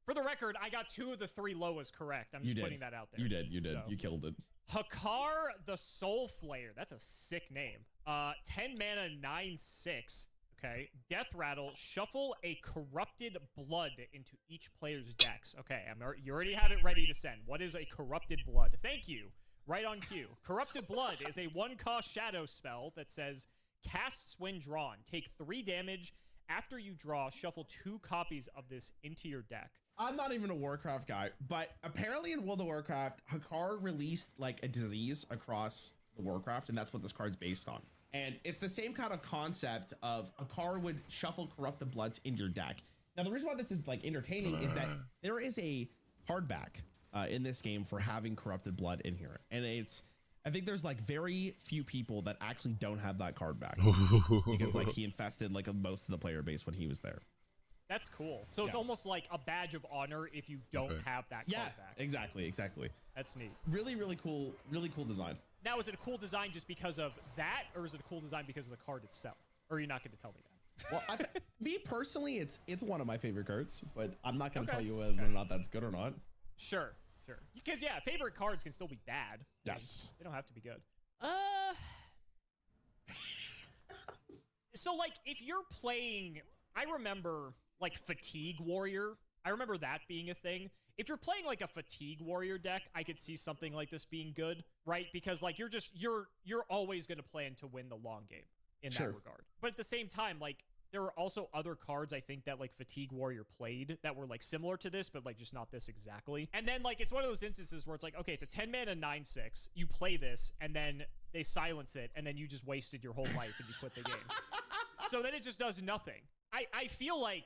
For the record, I got 2 of the 3 lowest correct. I'm just putting that out there. You did. So. You killed it. Hakar the Soul Flayer. That's a sick name. 10 mana, 9/6. Okay. Death Rattle. Shuffle a Corrupted Blood into each player's decks. Okay. You already have it ready to send. What is a Corrupted Blood? Thank you. Right on cue. Corrupted Blood is a 1-cost shadow spell that says casts when drawn. Take 3 damage. After you draw, shuffle 2 copies of this into your deck. I'm not even a Warcraft guy, but apparently in World of Warcraft, Hakar released like a disease across the Warcraft, and that's what this card's based on. And it's the same kind of concept of Hakar would shuffle Corrupted Bloods in your deck. Now, the reason why this is like entertaining is that there is a hardback in this game for having Corrupted Blood in here. And I think there's like very few people that actually don't have that card back because like he infested like most of the player base when he was there. That's cool. So it's almost like a badge of honor if you don't have that card back. Exactly. That's neat. Really cool design. Now, is it a cool design just because of that, or is it a cool design because of the card itself? Or are you not going to tell me that? Well, me personally, it's one of my favorite cards, but I'm not going to tell you whether or not that's good or not. Sure. Sure. Because yeah, favorite cards can still be bad. Yes. They don't have to be good. So like if you're playing, I remember like Fatigue Warrior. I remember that being a thing. If you're playing like a Fatigue Warrior deck, I could see something like this being good, right? Because like you're always going to plan to win the long game in that regard. But at the same time, like there are also other cards I think that like Fatigue Warrior played that were like similar to this, but like just not this exactly. And then like it's one of those instances where it's like, okay, it's a 10 mana 9/6. You play this and then they silence it and then you just wasted your whole life and you quit the game. So then it just does nothing. I feel like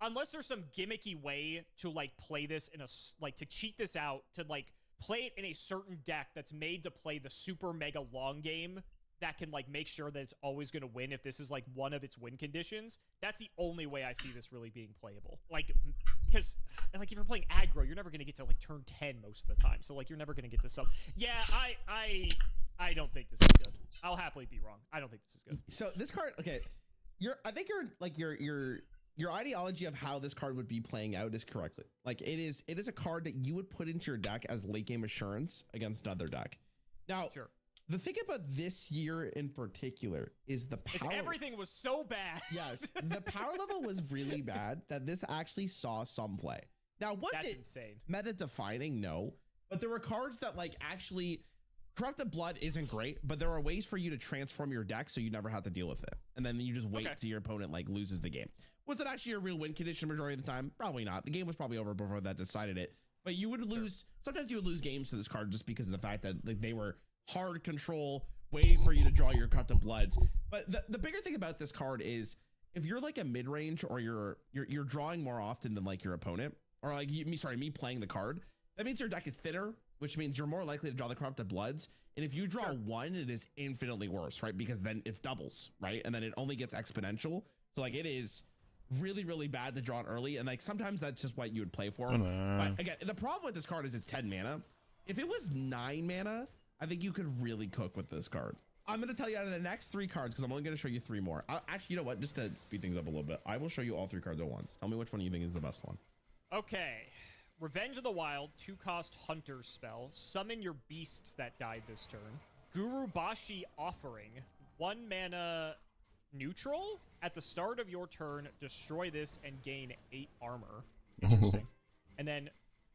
unless there's some gimmicky way to like play this in a like to cheat this out, to like play it in a certain deck that's made to play the super mega long game that can like make sure that it's always going to win if this is like one of its win conditions, that's the only way I see this really being playable. Like, because like if you're playing aggro, you're never going to get to like turn 10 most of the time. So like you're never going to get to some. Yeah, I don't think this is good. I'll happily be wrong. I don't think this is good. So this card, okay, I think your ideology of how this card would be playing out is correctly. Like it is a card that you would put into your deck as late game assurance against another deck. Now, sure. The thing about this year in particular is the power. Everything was so bad. Yes, the power level was really bad that this actually saw some play. Now, was That's it insane. meta defining? No, but there were cards that like actually. Corrupted Blood isn't great, but there are ways for you to transform your deck so you never have to deal with it. And then you just wait till your opponent like loses the game. Was it actually a real win condition majority of the time? Probably not. The game was probably over before that decided it. But you would lose, sometimes you would lose games to this card just because of the fact that like they were hard control, waiting for you to draw your Corrupted Bloods. But the bigger thing about this card is if you're like a mid-range or you're drawing more often than like your opponent, or like me playing the card, that means your deck is thinner, which means you're more likely to draw the Corrupted Bloods. And if you draw one, it is infinitely worse, right? Because then it doubles, right? And then it only gets exponential. So like it is really, really bad to draw it early. And like sometimes that's just what you would play for. But again, the problem with this card is it's 10 mana. If it was 9 mana, I think you could really cook with this card. I'm going to tell you out of the next 3 cards, because I'm only going to show you 3 more. Actually, you know what? Just to speed things up a little bit, I will show you all 3 cards at once. Tell me which one you think is the best one. Okay. Revenge of the Wild, 2-cost Hunter spell. Summon your beasts that died this turn. Gurubashi Offering, 1 mana neutral. At the start of your turn, destroy this and gain 8 armor. Interesting. And then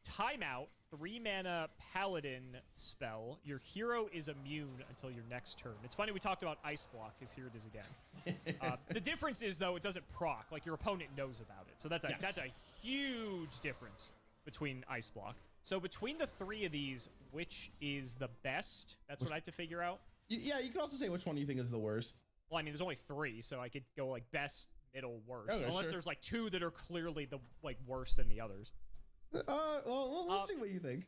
Timeout, 3 mana Paladin spell. Your hero is immune until your next turn. It's funny we talked about Ice Block, because here it is again. The difference is, though, it doesn't proc. Like, your opponent knows about it. So that's a huge difference between Ice Block. So between the 3 of these, which is the best? That's what I have to figure out. Yeah, you could also say which one you think is the worst. Well, I mean, there's only 3, so I could go like best, middle, worst. Okay, Unless sure. there's like 2 that are clearly the like worse than the others. Well, we'll see what you think.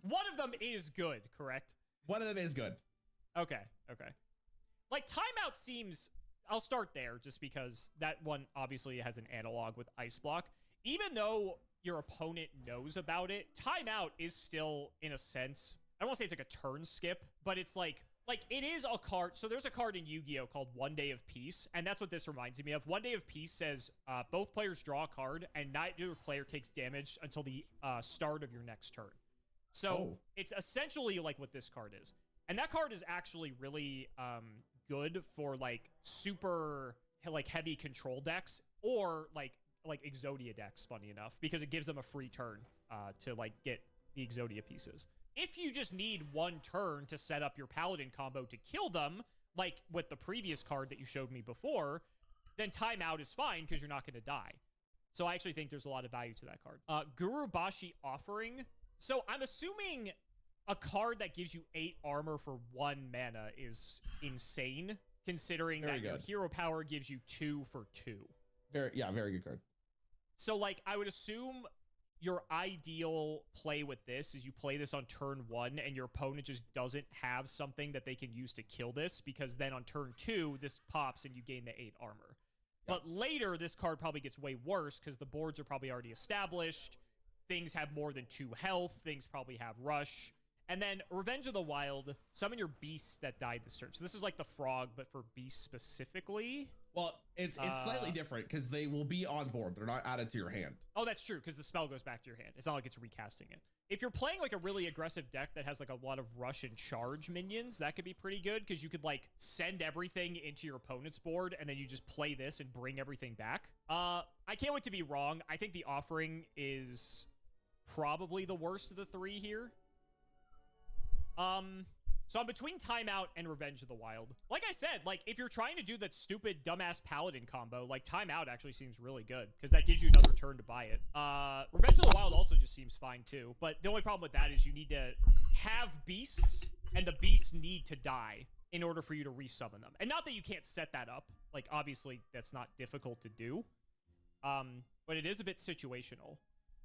One of them is good, correct? One of them is good. Okay. Like Timeout seems, I'll start there just because that one obviously has an analog with Ice Block. Even though your opponent knows about it, Timeout is still, in a sense, I don't want to say it's like a turn skip, but it's like it is a card. So there's a card in Yu-Gi-Oh! Called One Day of Peace, and that's what this reminds me of. One Day of Peace says both players draw a card, and neither player takes damage until the start of your next turn. So it's essentially like what this card is. And that card is actually really good for like super like heavy control decks or like Exodia decks, funny enough, because it gives them a free turn to like get the Exodia pieces. If you just need 1 turn to set up your Paladin combo to kill them, like with the previous card that you showed me before, then Timeout is fine because you're not going to die. So I actually think there's a lot of value to that card. Gurubashi Offering. So I'm assuming a card that gives you 8 armor for 1 mana is insane, considering that your hero power gives you 2 for 2. Very good card. So, like, I would assume your ideal play with this is you play this on turn 1 and your opponent just doesn't have something that they can use to kill this, because then on turn 2, this pops and you gain the 8 armor. But later, this card probably gets way worse because the boards are probably already established. Things have more than 2 health. Things probably have rush. And then Revenge of the Wild, summon your beasts that died this turn. So this is like the frog, but for beasts specifically. Well, it's slightly different because they will be on board. They're not added to your hand. Oh, that's true, because the spell goes back to your hand. It's not like it's recasting it. If you're playing like a really aggressive deck that has like a lot of rush and charge minions, that could be pretty good because you could like send everything into your opponent's board and then you just play this and bring everything back. I can't wait to be wrong. I think the offering is probably the worst of the three here. So I'm between Timeout and Revenge of the Wild. Like I said, like if you're trying to do that stupid dumbass Paladin combo, like Timeout actually seems really good because that gives you another turn to buy it. Revenge of the Wild also just seems fine too. But the only problem with that is you need to have beasts and the beasts need to die in order for you to resummon them. And not that you can't set that up. Like obviously that's not difficult to do. But it is a bit situational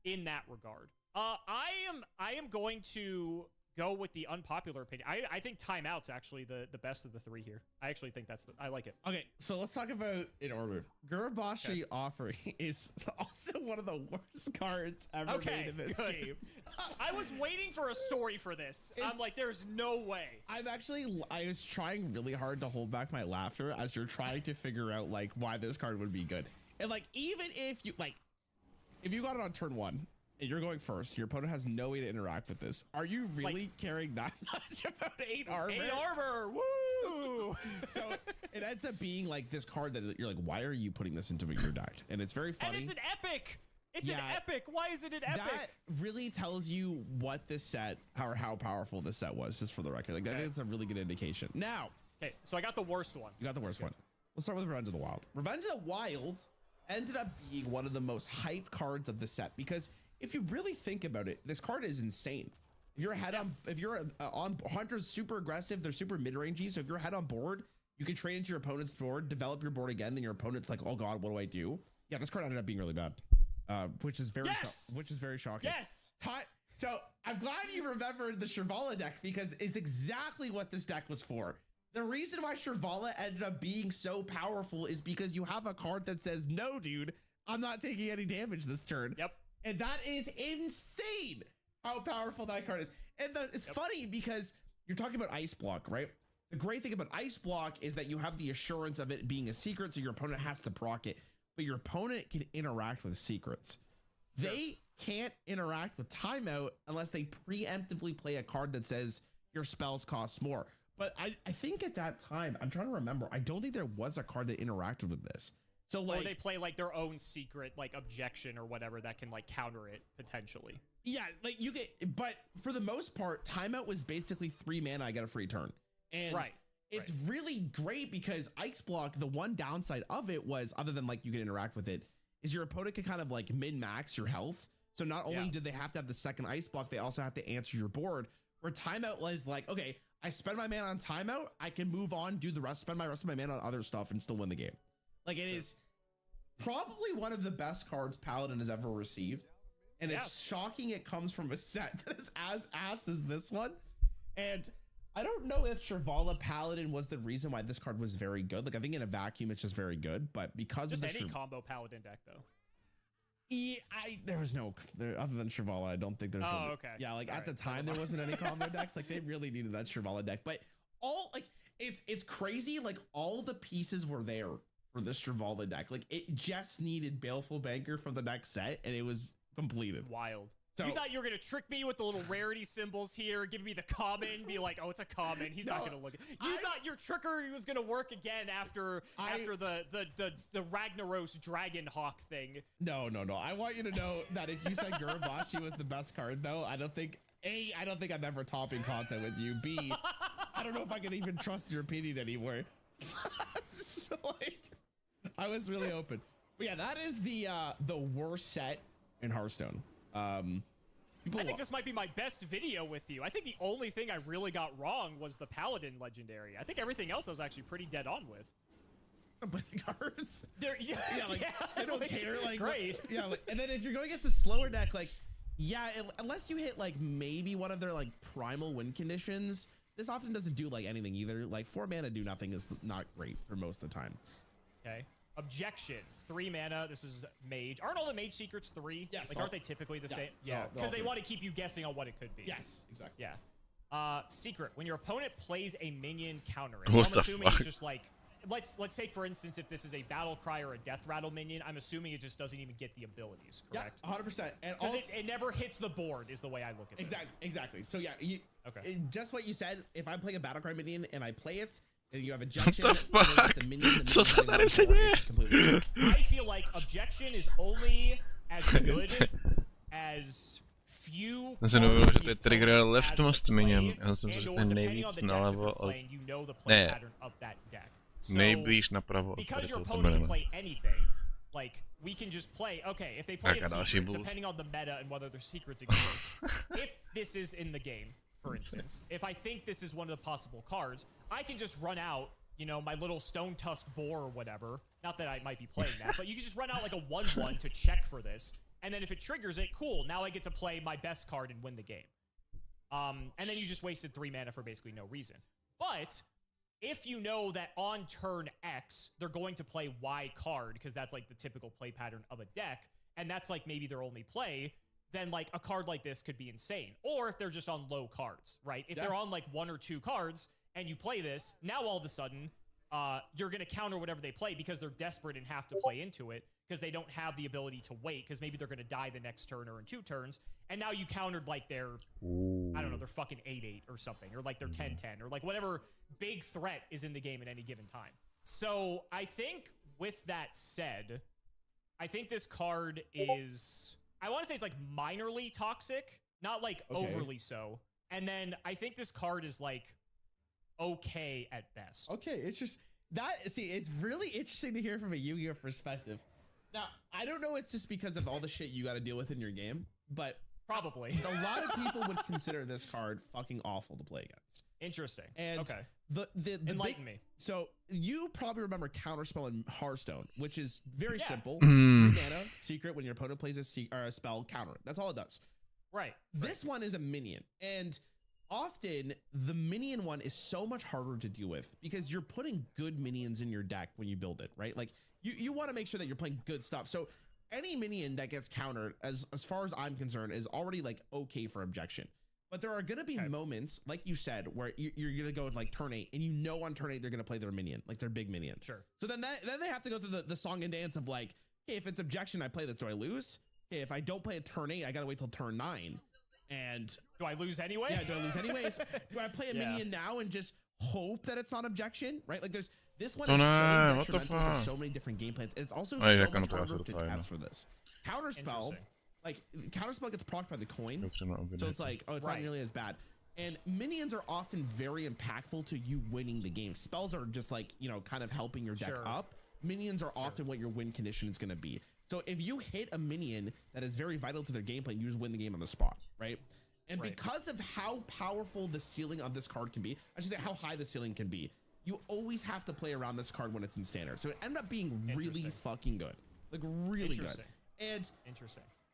in that regard. I am going to go with the unpopular opinion. I think Timeout's actually the best of the three here. I actually think I like it. Okay, so let's talk about in order. Gurabashi Offering is also one of the worst cards ever made in this game. I was waiting for a story for this. I'm like, there's no way. I was trying really hard to hold back my laughter as you're trying to figure out like why this card would be good. And like, even if you got it on turn 1, and you're going first, your opponent has no way to interact with this. Are you really caring that much about 8 armor? 8 armor, woo! So it ends up being like this card that you're like, why are you putting this into your deck? And it's very funny. And it's an epic. It's an epic. Why is it an epic? That really tells you what this set, how powerful this set was, just for the record. Like I think it's a really good indication. Now, okay, so I got the worst one. You got the worst one. Let's start with Revenge of the Wild. Revenge of the Wild ended up being one of the most hyped cards of the set because if you really think about it, this card is insane. If you're on Hunter's super aggressive, they're super mid-rangey. So if you're head on board, you can trade into your opponent's board, develop your board again. Then your opponent's like, oh god, what do I do? Yeah, this card ended up being really bad, which is very shocking. Yes. So I'm glad you remembered the Shirvala deck because it's exactly what this deck was for. The reason why Shirvala ended up being so powerful is because you have a card that says, no, dude, I'm not taking any damage this turn. Yep. And that is insane how powerful that card is. And it's funny because you're talking about Ice Block, right? The great thing about Ice Block is that you have the assurance of it being a secret, so your opponent has to proc it, but your opponent can interact with secrets. Sure. They can't interact with Timeout unless they preemptively play a card that says your spells cost more. But I think at that time, I'm trying to remember, I don't think there was a card that interacted with this. So like, or they play like their own secret like objection or whatever that can like counter it potentially. Yeah, like you get, but for the most part, Timeout was basically 3 mana, I get a free turn. And it's really great because Ice Block, the one downside of it was, other than like you can interact with it, is your opponent can kind of like min-max your health. So not only did they have to have the second Ice Block, they also have to answer your board. Where Timeout was like, okay, I spend my mana on Timeout, I can move on, do the rest, spend my rest of my mana on other stuff and still win the game. Like it is probably one of the best cards Paladin has ever received. And it's shocking it comes from a set that is as ass as this one. And I don't know if Shirvala Paladin was the reason why this card was very good. Like I think in a vacuum, it's just very good, but because just of the any combo Paladin deck though. Yeah, there was no other than Shirvala. I don't think there's. Oh, okay. Yeah, like at the time there wasn't any combo decks. Like they really needed that Shirvala deck, but all like it's crazy. Like all the pieces were there for this Shirvala deck. Like it just needed Baleful Banker for the next set, and it was completed. Wild. So, you thought you were gonna trick me with the little rarity symbols here, give me the common, be like, oh, it's a common. He's not gonna look at. You thought your trickery was gonna work again after the Ragnaros Dragon Hawk thing. No. I want you to know that if you said Gurabashi was the best card, though, I don't think I'm ever topping content with you. B, I don't know if I can even trust your opinion anymore. So, like, I was really open. But yeah, that is the worst set in Hearthstone. I think this might be my best video with you. I think the only thing I really got wrong was the Paladin Legendary. I think everything else I was actually pretty dead on with. Play the cards. I don't care. Like, great. And then if you're going against a slower deck, like, unless you hit like maybe one of their like primal win conditions, this often doesn't do like anything either. Like 4 mana do nothing is not great for most of the time. Okay. Objection, 3 mana. This is mage. Aren't all the mage secrets 3? Yes. Like, aren't they typically the same? Yeah, because they want to keep you guessing on what it could be. Yes, exactly. Yeah. Secret. When your opponent plays a minion, counter it. So I'm assuming it's just like let's take for instance if this is a battle cry or a death rattle minion, I'm assuming it just doesn't even get the abilities, correct? Yeah, 100%. And Because also, it never hits the board is the way I look at it. exactly. So yeah, Okay. just what you said. If I'm playing a battle cry minion and I play it, and you have ejection, the fuck? the minion Co to getting tady on se board, děje? it's just completely- I feel like objection is only as good as few Já jsem nevěděl, že cards to je the trigger opponent left has most to play, minion. Já jsem and že or ten depending on nejvíc the deck that nalevo they're od... playing, you know the play Ne. pattern of that deck. So, Nejblíž napravo od because tady your tohoto opponent can jména. play anything, like we can just play. Okay, if they play Tak a a další secret, boost. depending on the meta and whether their secrets exist. If this is in the game, for instance, if I think this is one of the possible cards, I can just run out, you know, my little Stone Tusk Boar or whatever. Not that I might be playing that, but you can just run out like a 1/1 to check for this, and then if it triggers it, cool. Now I get to play my best card and win the game. And then you just wasted 3 mana for basically no reason. But if you know that on turn X, they're going to play Y card, because that's like the typical play pattern of a deck, and that's like maybe their only play, then like a card like this could be insane. Or if they're just on low cards, right? If they're on like 1 or 2 cards and you play this, now all of a sudden, you're going to counter whatever they play because they're desperate and have to play into it because they don't have the ability to wait because maybe they're going to die the next turn or in 2 turns. And now you countered like their, I don't know, their fucking 8/8 or something, or like their 10/10 or like whatever big threat is in the game at any given time. So I think with that said, I think this card is, I want to say it's like minorly toxic, not like overly so. And then I think this card is like okay at best. Okay, it's just that. See, it's really interesting to hear from a Yu-Gi-Oh perspective. Now, I don't know. It's just because of all the shit you got to deal with in your game, but Probably. a lot of people would consider this card fucking awful to play against. Interesting. And okay. the Enlighten me. So you probably remember Counterspell in Hearthstone, which is very simple. Mm. 3 mana, secret. When your opponent plays a spell, counter it. That's all it does. Right. This one is a minion, and often the minion one is so much harder to deal with because you're putting good minions in your deck when you build it, right? Like you want to make sure that you're playing good stuff. So any minion that gets countered, as far as I'm concerned, is already like okay for objection. But there are going to be moments, like you said, where you're going to go with like turn 8, and you know on turn 8 they're going to play their minion, like their big minion. Sure. So then they have to go through the song and dance of like, hey, if it's objection, I play this. Do I lose? Okay, if I don't play a turn 8, I got to wait till turn 9. And do I lose anyway? Yeah, do I lose anyways? Do I play a minion now and just hope that it's not objection? Right? Like there's this one is so detrimental to so many different game plans. It's also so much harder to test for this. Counterspell, like Counterspell gets procced by the coin, so it's like, oh, it's not nearly as bad. And minions are often very impactful to you winning the game. Spells are just like, you know, kind of helping your deck up. Minions are often what your win condition is going to be. So if you hit a minion that is very vital to their gameplay, you just win the game on the spot, right? And because of how powerful the ceiling of this card can be, I should say how high the ceiling can be, you always have to play around this card when it's in standard. So it ended up being really fucking good, like really good. And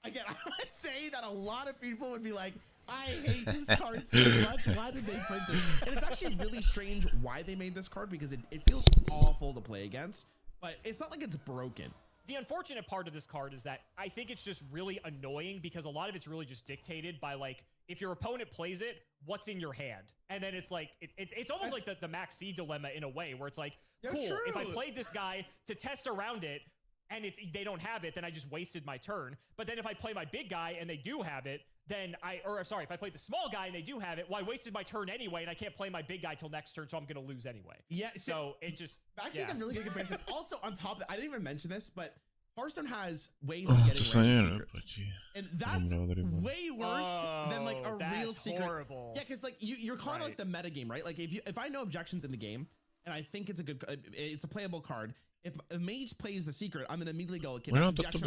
again, I would say that a lot of people would be like, I hate this card so much. Why did they print this? And it's actually really strange why they made this card because it feels awful to play against, but it's not like it's broken. The unfortunate part of this card is that I think it's just really annoying because a lot of it's really just dictated by like, if your opponent plays it, what's in your hand? And then it's like, it's almost like the Max C dilemma in a way where it's like, cool, if I played this guy to test around it and they don't have it, then I just wasted my turn. But then if I play my big guy and they do have it, then if I play the small guy and they do have it, well, I wasted my turn anyway and I can't play my big guy till next turn, so I'm going to lose anyway. Yeah. So it just... Actually, it's a really good comparison. Also, on top of that, I didn't even mention this, but Hearthstone has ways of getting random secrets. And that's way worse than like a real secret. Horrible. Yeah, because like you're calling like the meta game, right? Like if I know objections in the game and I think it's a playable card, if a mage plays the secret, I'm gonna immediately go, okay, that's objection. A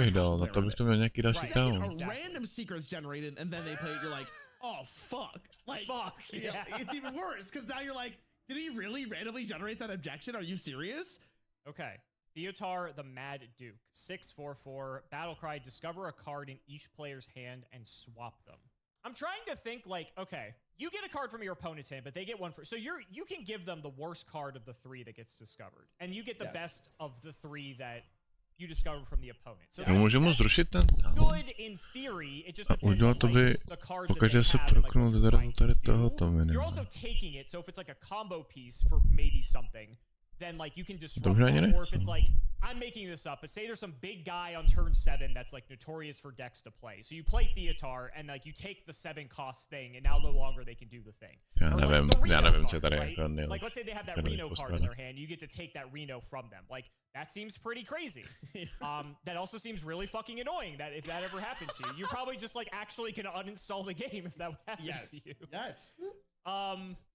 random secret's generated and then they play it, you're like, oh fuck. Like yeah. It's even worse because now you're like, did he really randomly generate that objection? Are you serious? Okay. Theotar the Mad Duke, 6/4/4, Battlecry, discover a card in each player's hand and swap them. I'm trying to think like, okay, you get a card from your opponent's hand, but they get one for, so you can give them the worst card of the 3 that gets discovered, and you get the best of the 3 that you discover from the opponent. So that's good in theory, it just depends on like, the cards that they have and, like, what you're trying to do. You're also taking it, so if it's like a combo piece for maybe something, then like you can disrupt Dobrý them. den. Or if it's like, I'm making this up, but say there's some big guy on turn 7 that's like notorious for decks to play. So you play Theatar and like you take the 7 cost thing and now no longer they can do the thing. Já Or, like, nevím, the Reno já nevím, card, co je tady right? jako nejlepší. Like let's say they have that Tady Reno card in poskládat. their hand, you get to take that Reno from them. Like that seems pretty crazy. That also seems really fucking annoying that if that ever happened to you, you're probably just like actually gonna uninstall the game if that happened Yes. to you. Yes.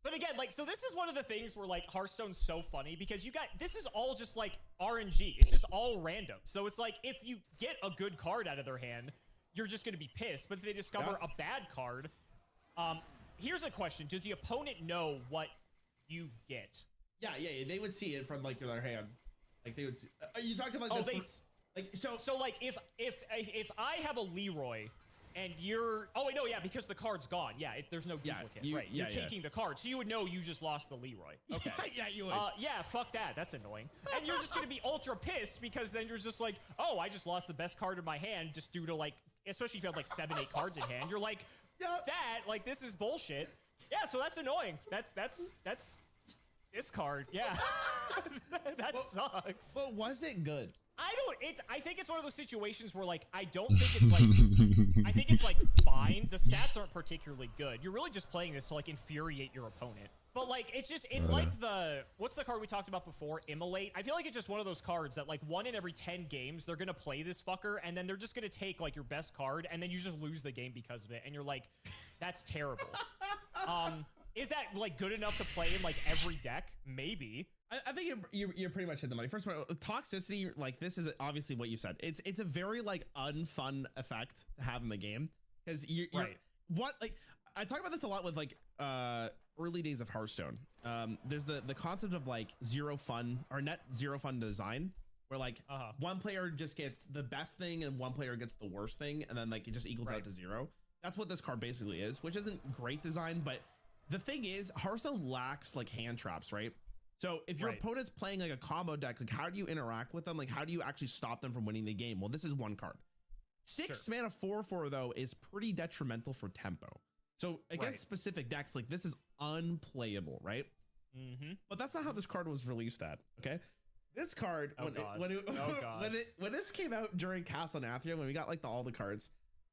But again, like, so this is one of the things where like Hearthstone's so funny because you got, this is all just like RNG. It's just all random. So it's like, if you get a good card out of their hand, you're just going to be pissed. But if they discover a bad card, here's a question. Does the opponent know what you get? Yeah, they would see it from like their hand. Like they would see, are you talking like So like if I have a Leroy and you're, oh wait, no, yeah, because the card's gone. Yeah, there's no duplicate, right? You're taking the card, so you would know you just lost the Leroy. Okay. yeah, you would. Yeah, fuck that. That's annoying. And you're just gonna be ultra pissed because then you're just like, oh, I just lost the best card in my hand just due to like, especially if you have like 7, 8 cards in hand. You're like, that, like, this is bullshit. Yeah, so that's annoying. That's this card. Yeah, that sucks. But was it good? I think it's one of those situations where like I don't think it's like I think it's like fine. The stats aren't particularly good. You're really just playing this to like infuriate your opponent. But like it's like what's the card we talked about before? Immolate. I feel like it's just one of those cards that like 1 in every 10 games they're gonna play this fucker and then they're just gonna take like your best card and then you just lose the game because of it and you're like, that's terrible. Is that like good enough to play in like every deck? Maybe. I think you're pretty much hit the money. First of all, toxicity, like this is obviously what you said. It's a very like unfun effect to have in the game because you're what like I talk about this a lot with like early days of Hearthstone. There's the concept of like zero fun or net zero fun design where like one player just gets the best thing and one player gets the worst thing and then like it just equals out to 0. That's what this card basically is, which isn't great design, but the thing is Hearthstone lacks like hand traps, right? So if your opponent's playing like a combo deck, like how do you interact with them? Like how do you actually stop them from winning the game? Well, this is one card. 6 mana 4/4 though is pretty detrimental for tempo. So against specific decks, like this is unplayable, right? But that's not how this card was released at. Okay, this card when this came out during Castle Nathria, when we got like all the cards,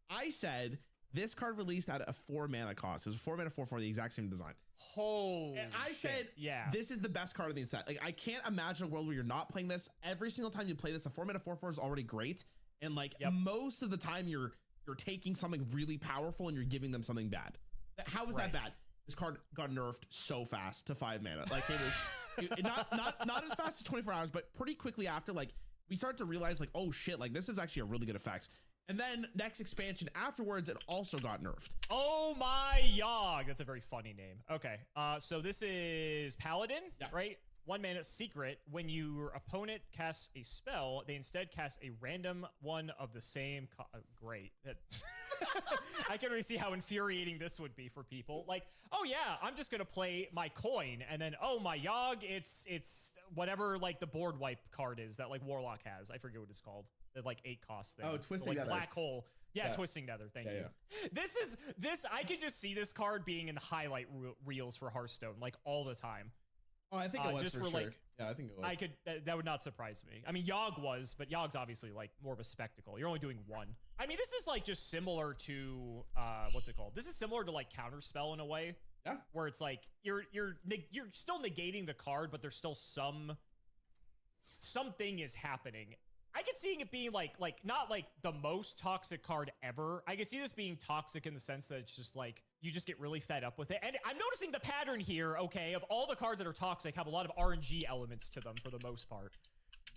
I said this card released at a 4 mana cost. It was a 4 mana 4/4, the exact same design. Holy and I said, yeah, this is the best card of the set. Like I can't imagine a world where you're not playing this. Every single time you play this, a 4 mana 4/4 is already great. And like most of the time you're taking something really powerful and you're giving them something bad. How was that bad? This card got nerfed so fast to 5 mana. Like it was not as fast as 24 hours, but pretty quickly after, like we started to realize like, oh shit, like this is actually a really good effect. And then next expansion afterwards, it also got nerfed. Oh my Yogg. That's a very funny name. Okay. So this is Paladin, right? 1 mana secret. When your opponent casts a spell, they instead cast a random one of the same. Great. I can really see how infuriating this would be for people. Like, oh yeah, I'm just gonna play my coin, and then oh my Yogg, it's whatever like the board wipe card is that like Warlock has. I forget what it's called. The like 8 cost thing. Oh, Twisting like Nether. Black hole. Yeah, Twisting Nether. Thank you. This. I could just see this card being in the highlight reels for Hearthstone like all the time. Oh, I think it was just for for sure. like, yeah, I think it was. That would not surprise me. I mean, Yogg was, but Yogg's obviously like more of a spectacle. You're only doing 1. I mean, this is like just similar to what's it called? This is similar to like Counterspell in a way. Yeah. Where it's like you're still negating the card, but there's still something is happening. I could see it being like not like the most toxic card ever. I could see this being toxic in the sense that it's just like you just get really fed up with it. And I'm noticing the pattern here, okay, of all the cards that are toxic have a lot of RNG elements to them for the most part.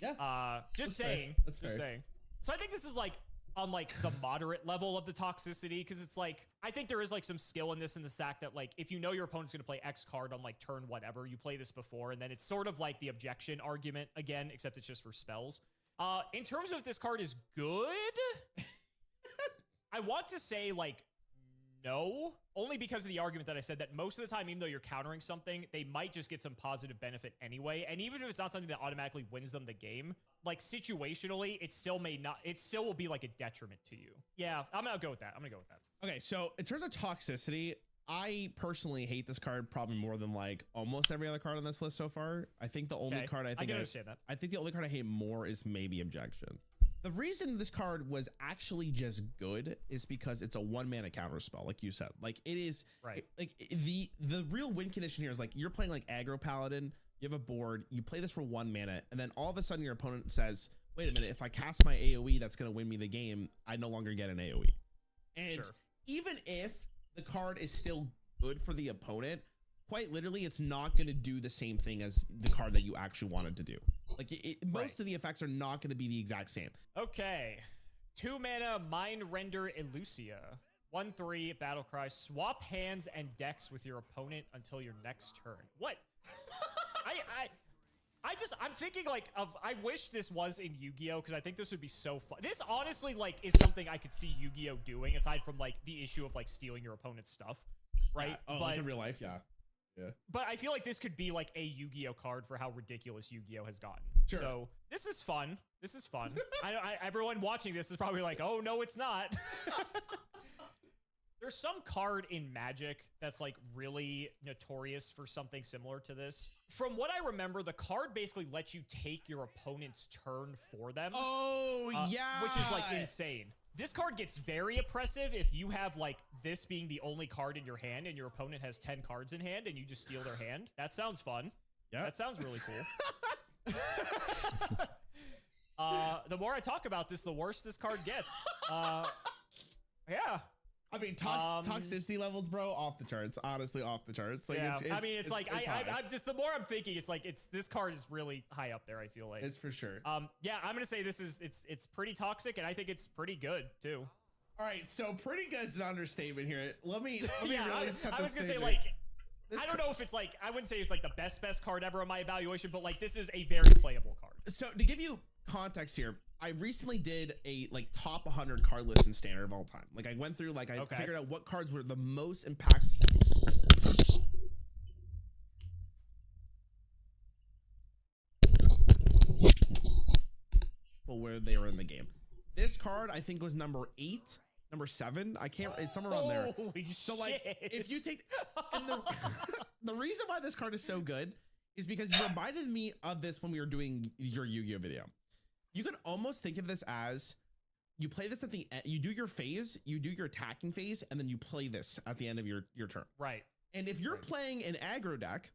Yeah. Just saying. That's fair. Saying. So I think this is like on like the moderate level of the toxicity, because it's like I think there is like some skill in this, in the fact that like if you know your opponent's gonna play X card on like turn whatever, you play this before, and then it's sort of like the objection argument again, except it's just for spells. In terms of if this card is good, I want to say like no, only because of the argument that I said that most of the time, even though you're countering something, they might just get some positive benefit anyway. And even if it's not something that automatically wins them the game, like situationally, it still will be like a detriment to you. Yeah, I'm gonna go with that. Okay, so in terms of toxicity, I personally hate this card probably more than like almost every other card on this list so far. I think the only card I can understand that. I think the only card I hate more is maybe Objection. The reason this card was actually just good is because it's a 1-mana counter spell, like you said. Like it is right. Like the real win condition here is like you're playing like aggro paladin. You have a board. You play this for 1 mana, and then all of a sudden your opponent says, "Wait a minute! If I cast my AOE, that's gonna win me the game. I no longer get an AOE." And even if the card is still good for the opponent, quite literally, it's not going to do the same thing as the card that you actually wanted to do. Like most of the effects are not going to be the exact same. Okay. 2 mana Mind Render Elusia. 1/3 battle cry. Swap hands and decks with your opponent until your next turn. What? I'm thinking like I wish this was in Yu-Gi-Oh, because I think this would be so fun. This honestly like is something I could see Yu-Gi-Oh doing, aside from like the issue of like stealing your opponent's stuff, right? Yeah. Oh, like in real life, yeah. But I feel like this could be like a Yu-Gi-Oh card for how ridiculous Yu-Gi-Oh has gotten. Sure. So this is fun. This is fun. Everyone watching this is probably like, oh no, it's not. There's some card in Magic that's like really notorious for something similar to this. From what I remember, the card basically lets you take your opponent's turn for them. Oh, yeah. Which is like insane. This card gets very oppressive if you have like this being the only card in your hand and your opponent has 10 cards in hand and you just steal their hand. That sounds fun. Yeah. That sounds really cool. The more I talk about this, the worse this card gets. Yeah. I mean, toxicity levels, bro, off the charts. Honestly, off the charts. Like, yeah, I'm just the more I'm thinking, it's like this card is really high up there. I feel like it's for sure. Yeah, I'm gonna say it's pretty toxic, and I think it's pretty good too. All right, so pretty good's an understatement here. Let me yeah, really set I was the gonna say stage like. This I don't know if it's like, I wouldn't say it's like the best card ever on my evaluation, but like this is a very playable card. So to give you context here, I recently did a like top 100 card list in Standard of all time. Like I went through, like I figured out what cards were the most impactful. Where they were in the game. This card I think was number 8. Number 7, I can't. It's somewhere around there. Holy so shit. like, if you take, and the reason why this card is so good is because you reminded me of this when we were doing your Yu-Gi-Oh video. You can almost think of this as you play this at the end. You do your phase, you do your attacking phase, and then you play this at the end of your turn. Right. And if you're playing an aggro deck,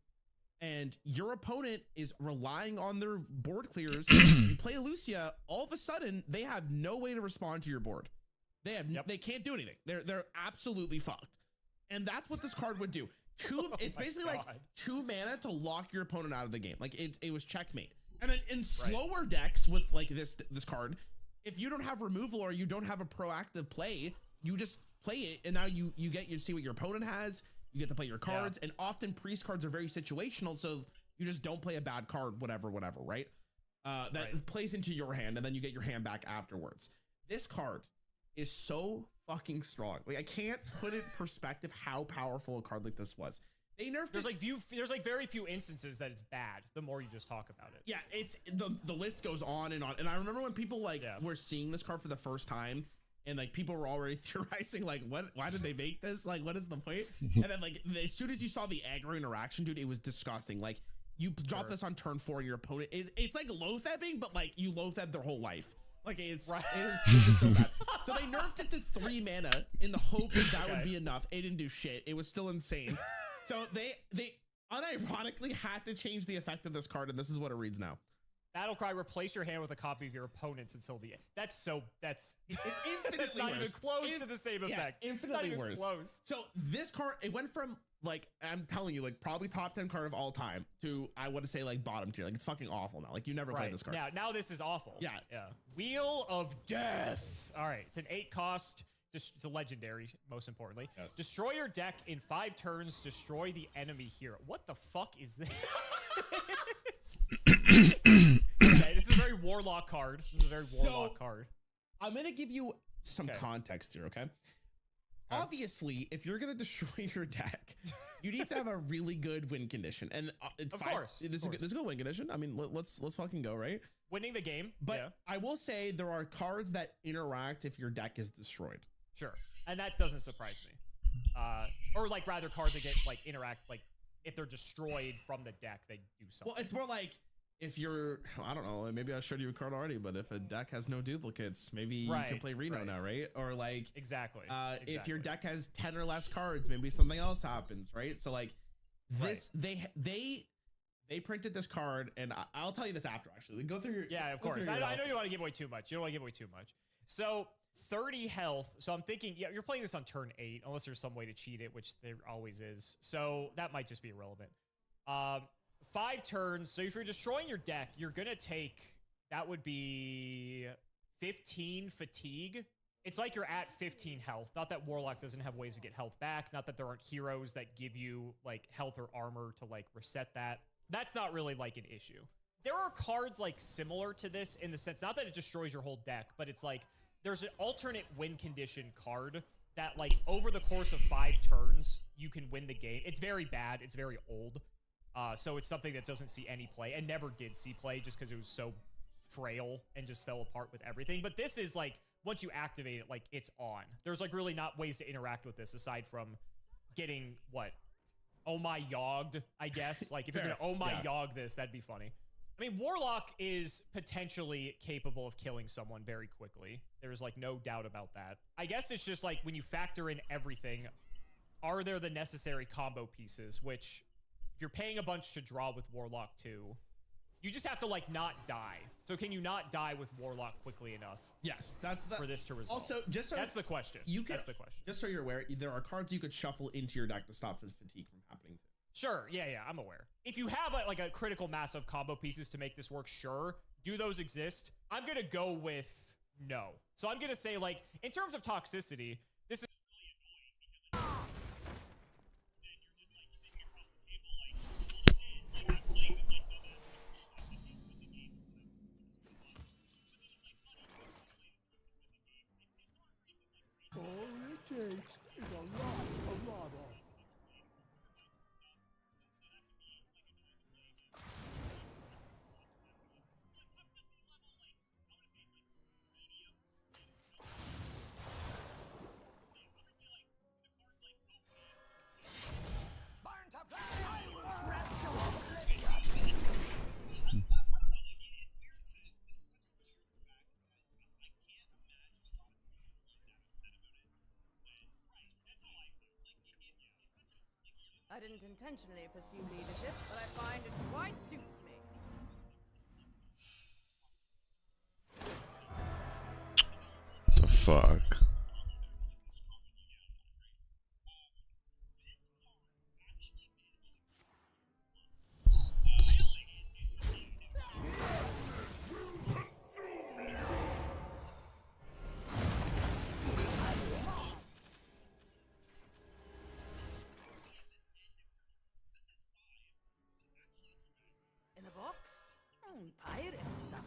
and your opponent is relying on their board clears, you play Lucia. All of a sudden, they have no way to respond to your board. They can't do anything. They're absolutely fucked. And that's what this card would do. It's basically like 2 mana to lock your opponent out of the game. Like it was checkmate. And then in slower decks with like this card, if you don't have removal or you don't have a proactive play, you just play it, and now you get to see what your opponent has. You get to play your cards, and often priest cards are very situational, so you just don't play a bad card, whatever, right? That plays into your hand, and then you get your hand back afterwards. This card is so fucking strong. Like I can't put it in perspective how powerful a card like this was. They nerfed there's like very few instances that it's bad the more you just talk about it. Yeah, it's the list goes on. And I remember when people were seeing this card for the first time, and like people were already theorizing like why did they make this? Like what is the point? And then like as soon as you saw the aggro interaction, dude, it was disgusting. Like you drop this on turn 4 and your opponent, it's like low-thabbing, but like you low-thab their whole life. Like it is so bad. So they nerfed it to 3 mana in the hope that would be enough. It didn't do shit. It was still insane. So they unironically had to change the effect of this card, and this is what it reads now. Battlecry, replace your hand with a copy of your opponent's until the end. That's infinitely it's not even close to the same effect. Infinitely not even worse. Close. So this card, it went from like, I'm telling you, like probably top 10 card of all time to I want to say like bottom tier. Like it's fucking awful now. Like you never played this card. Now this is awful. Yeah. Wheel of Death. All right, it's an 8 cost. It's a legendary, most importantly. Yes. Destroy your deck in 5 turns. Destroy the enemy hero. What the fuck is this? Okay, this is a very warlock card. Card. I'm gonna give you some context here, okay? Obviously, if you're gonna destroy your deck, you need to have a really good win condition, and of course, this is a good win condition. I mean, let's fucking go, right? Winning the game, but I will say there are cards that interact if your deck is destroyed. Sure, and that doesn't surprise me. Or like rather cards that get like interact, like if they're destroyed from the deck, they do something. Well, it's more like if you're, I don't know, maybe I showed you a card already, but if a deck has no duplicates, maybe you can play Reno now, right? Or like, exactly. If your deck has 10 or less cards, maybe something else happens, right? So like this, they printed this card, and I'll tell you this after, actually. Go through your, yeah, of course. I know you don't want to give away too much. You don't want to give away too much. So 30 health. So I'm thinking, yeah, you're playing this on turn 8, unless there's some way to cheat it, which there always is. So that might just be irrelevant. 5 turns. So if you're destroying your deck, you're going to take, that would be 15 fatigue. It's like you're at 15 health. Not that Warlock doesn't have ways to get health back. Not that there aren't heroes that give you like health or armor to like reset that. That's not really like an issue. There are cards like similar to this in the sense, not that it destroys your whole deck, but it's like there's an alternate win condition card that like over the course of 5 turns, you can win the game. It's very bad. It's very old. So it's something that doesn't see any play and never did see play just because it was so frail and just fell apart with everything. But this is like, once you activate it, like it's on. There's like really not ways to interact with this aside from getting what? Oh my yogged, I guess. Like if you're gonna oh my yogg this, that'd be funny. I mean, Warlock is potentially capable of killing someone very quickly. There's like no doubt about that. I guess it's just like when you factor in everything, are there the necessary combo pieces, which if you're paying a bunch to draw with Warlock 2, you just have to like not die. So can you not die with Warlock quickly enough? Yes, that's for this to resolve. Also, just so that's the question. That's the question. Just so you're aware, there are cards you could shuffle into your deck to stop this fatigue from happening too. Sure, yeah, I'm aware. If you have like a critical mass of combo pieces to make this work, sure. Do those exist? I'm gonna go with no. So I'm gonna say like, in terms of toxicity, this is I didn't intentionally pursue leadership, but I find it quite suits me. The fuck? In a box? Oh, pirate stuff.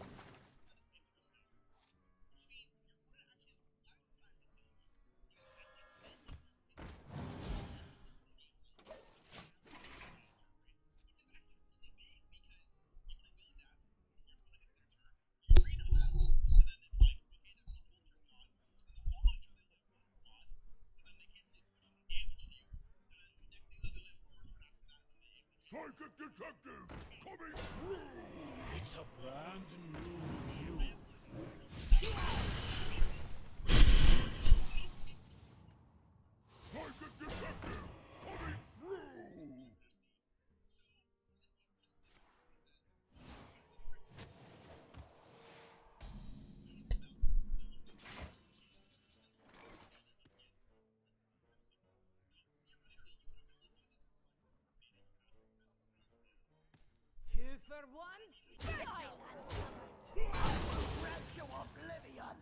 Psychic detective coming through! It's a brand new you. Psychic detective coming through! Two for one special! I will grant you oblivion!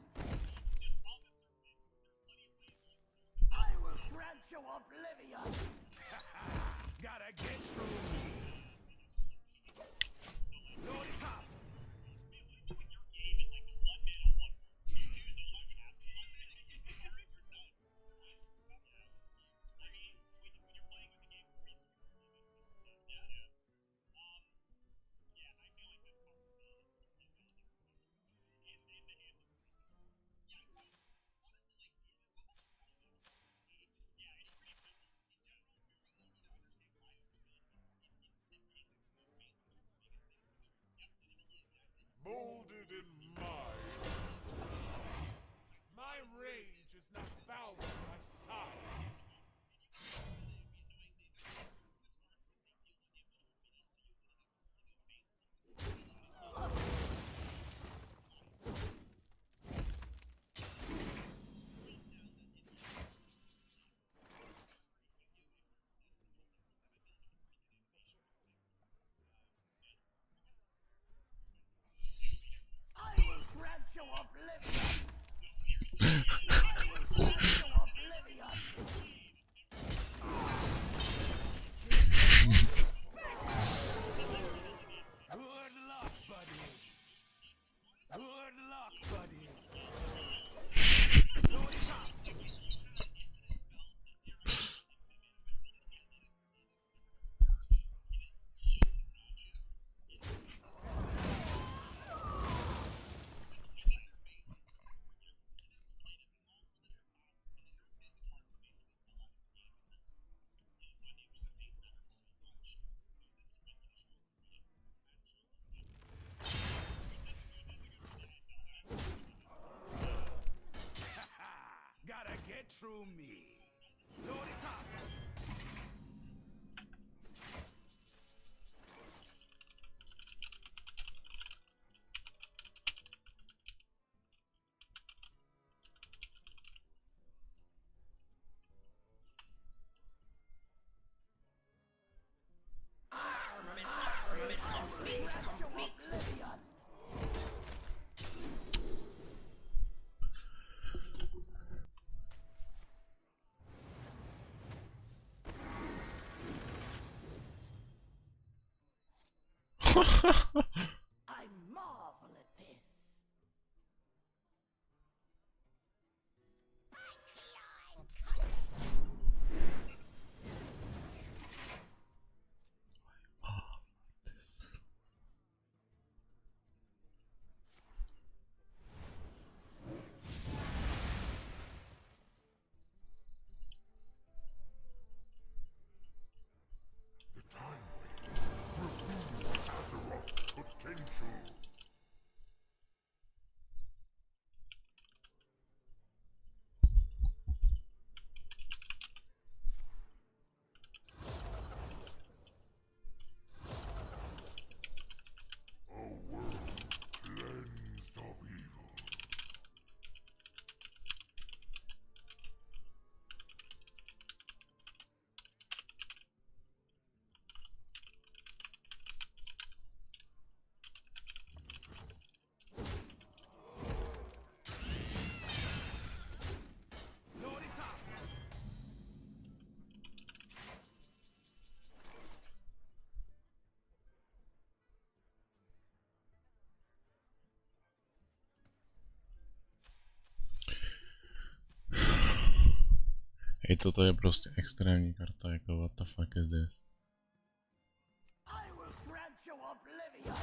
I will grant you oblivion! Gotta get through me! Load it up! molded in mine. My rage is not bound by size. Good luck, buddy. Good luck, buddy. Gotta get through me. Load it up. I marvel at this. The time waits. Reveal Azeroth's potential. A world cleansed of evil. Load it up. Hej, toto je prostě extrémní karta, jako what the fuck is this? I will grant you oblivion.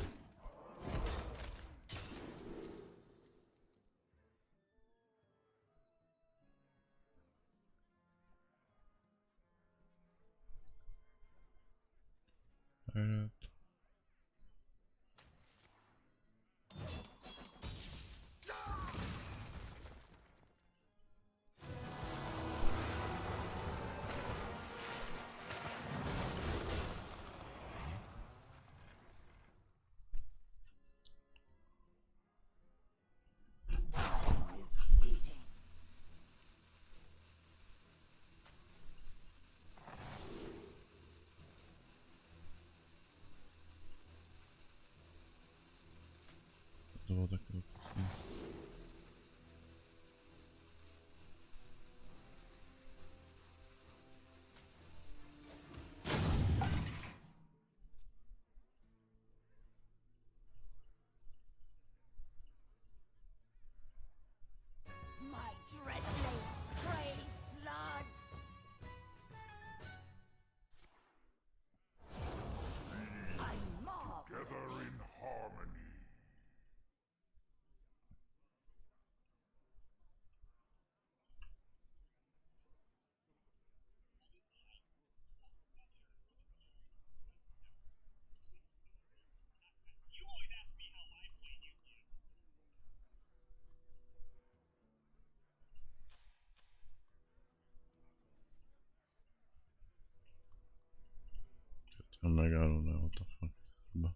I'm like, I don't know what the fuck.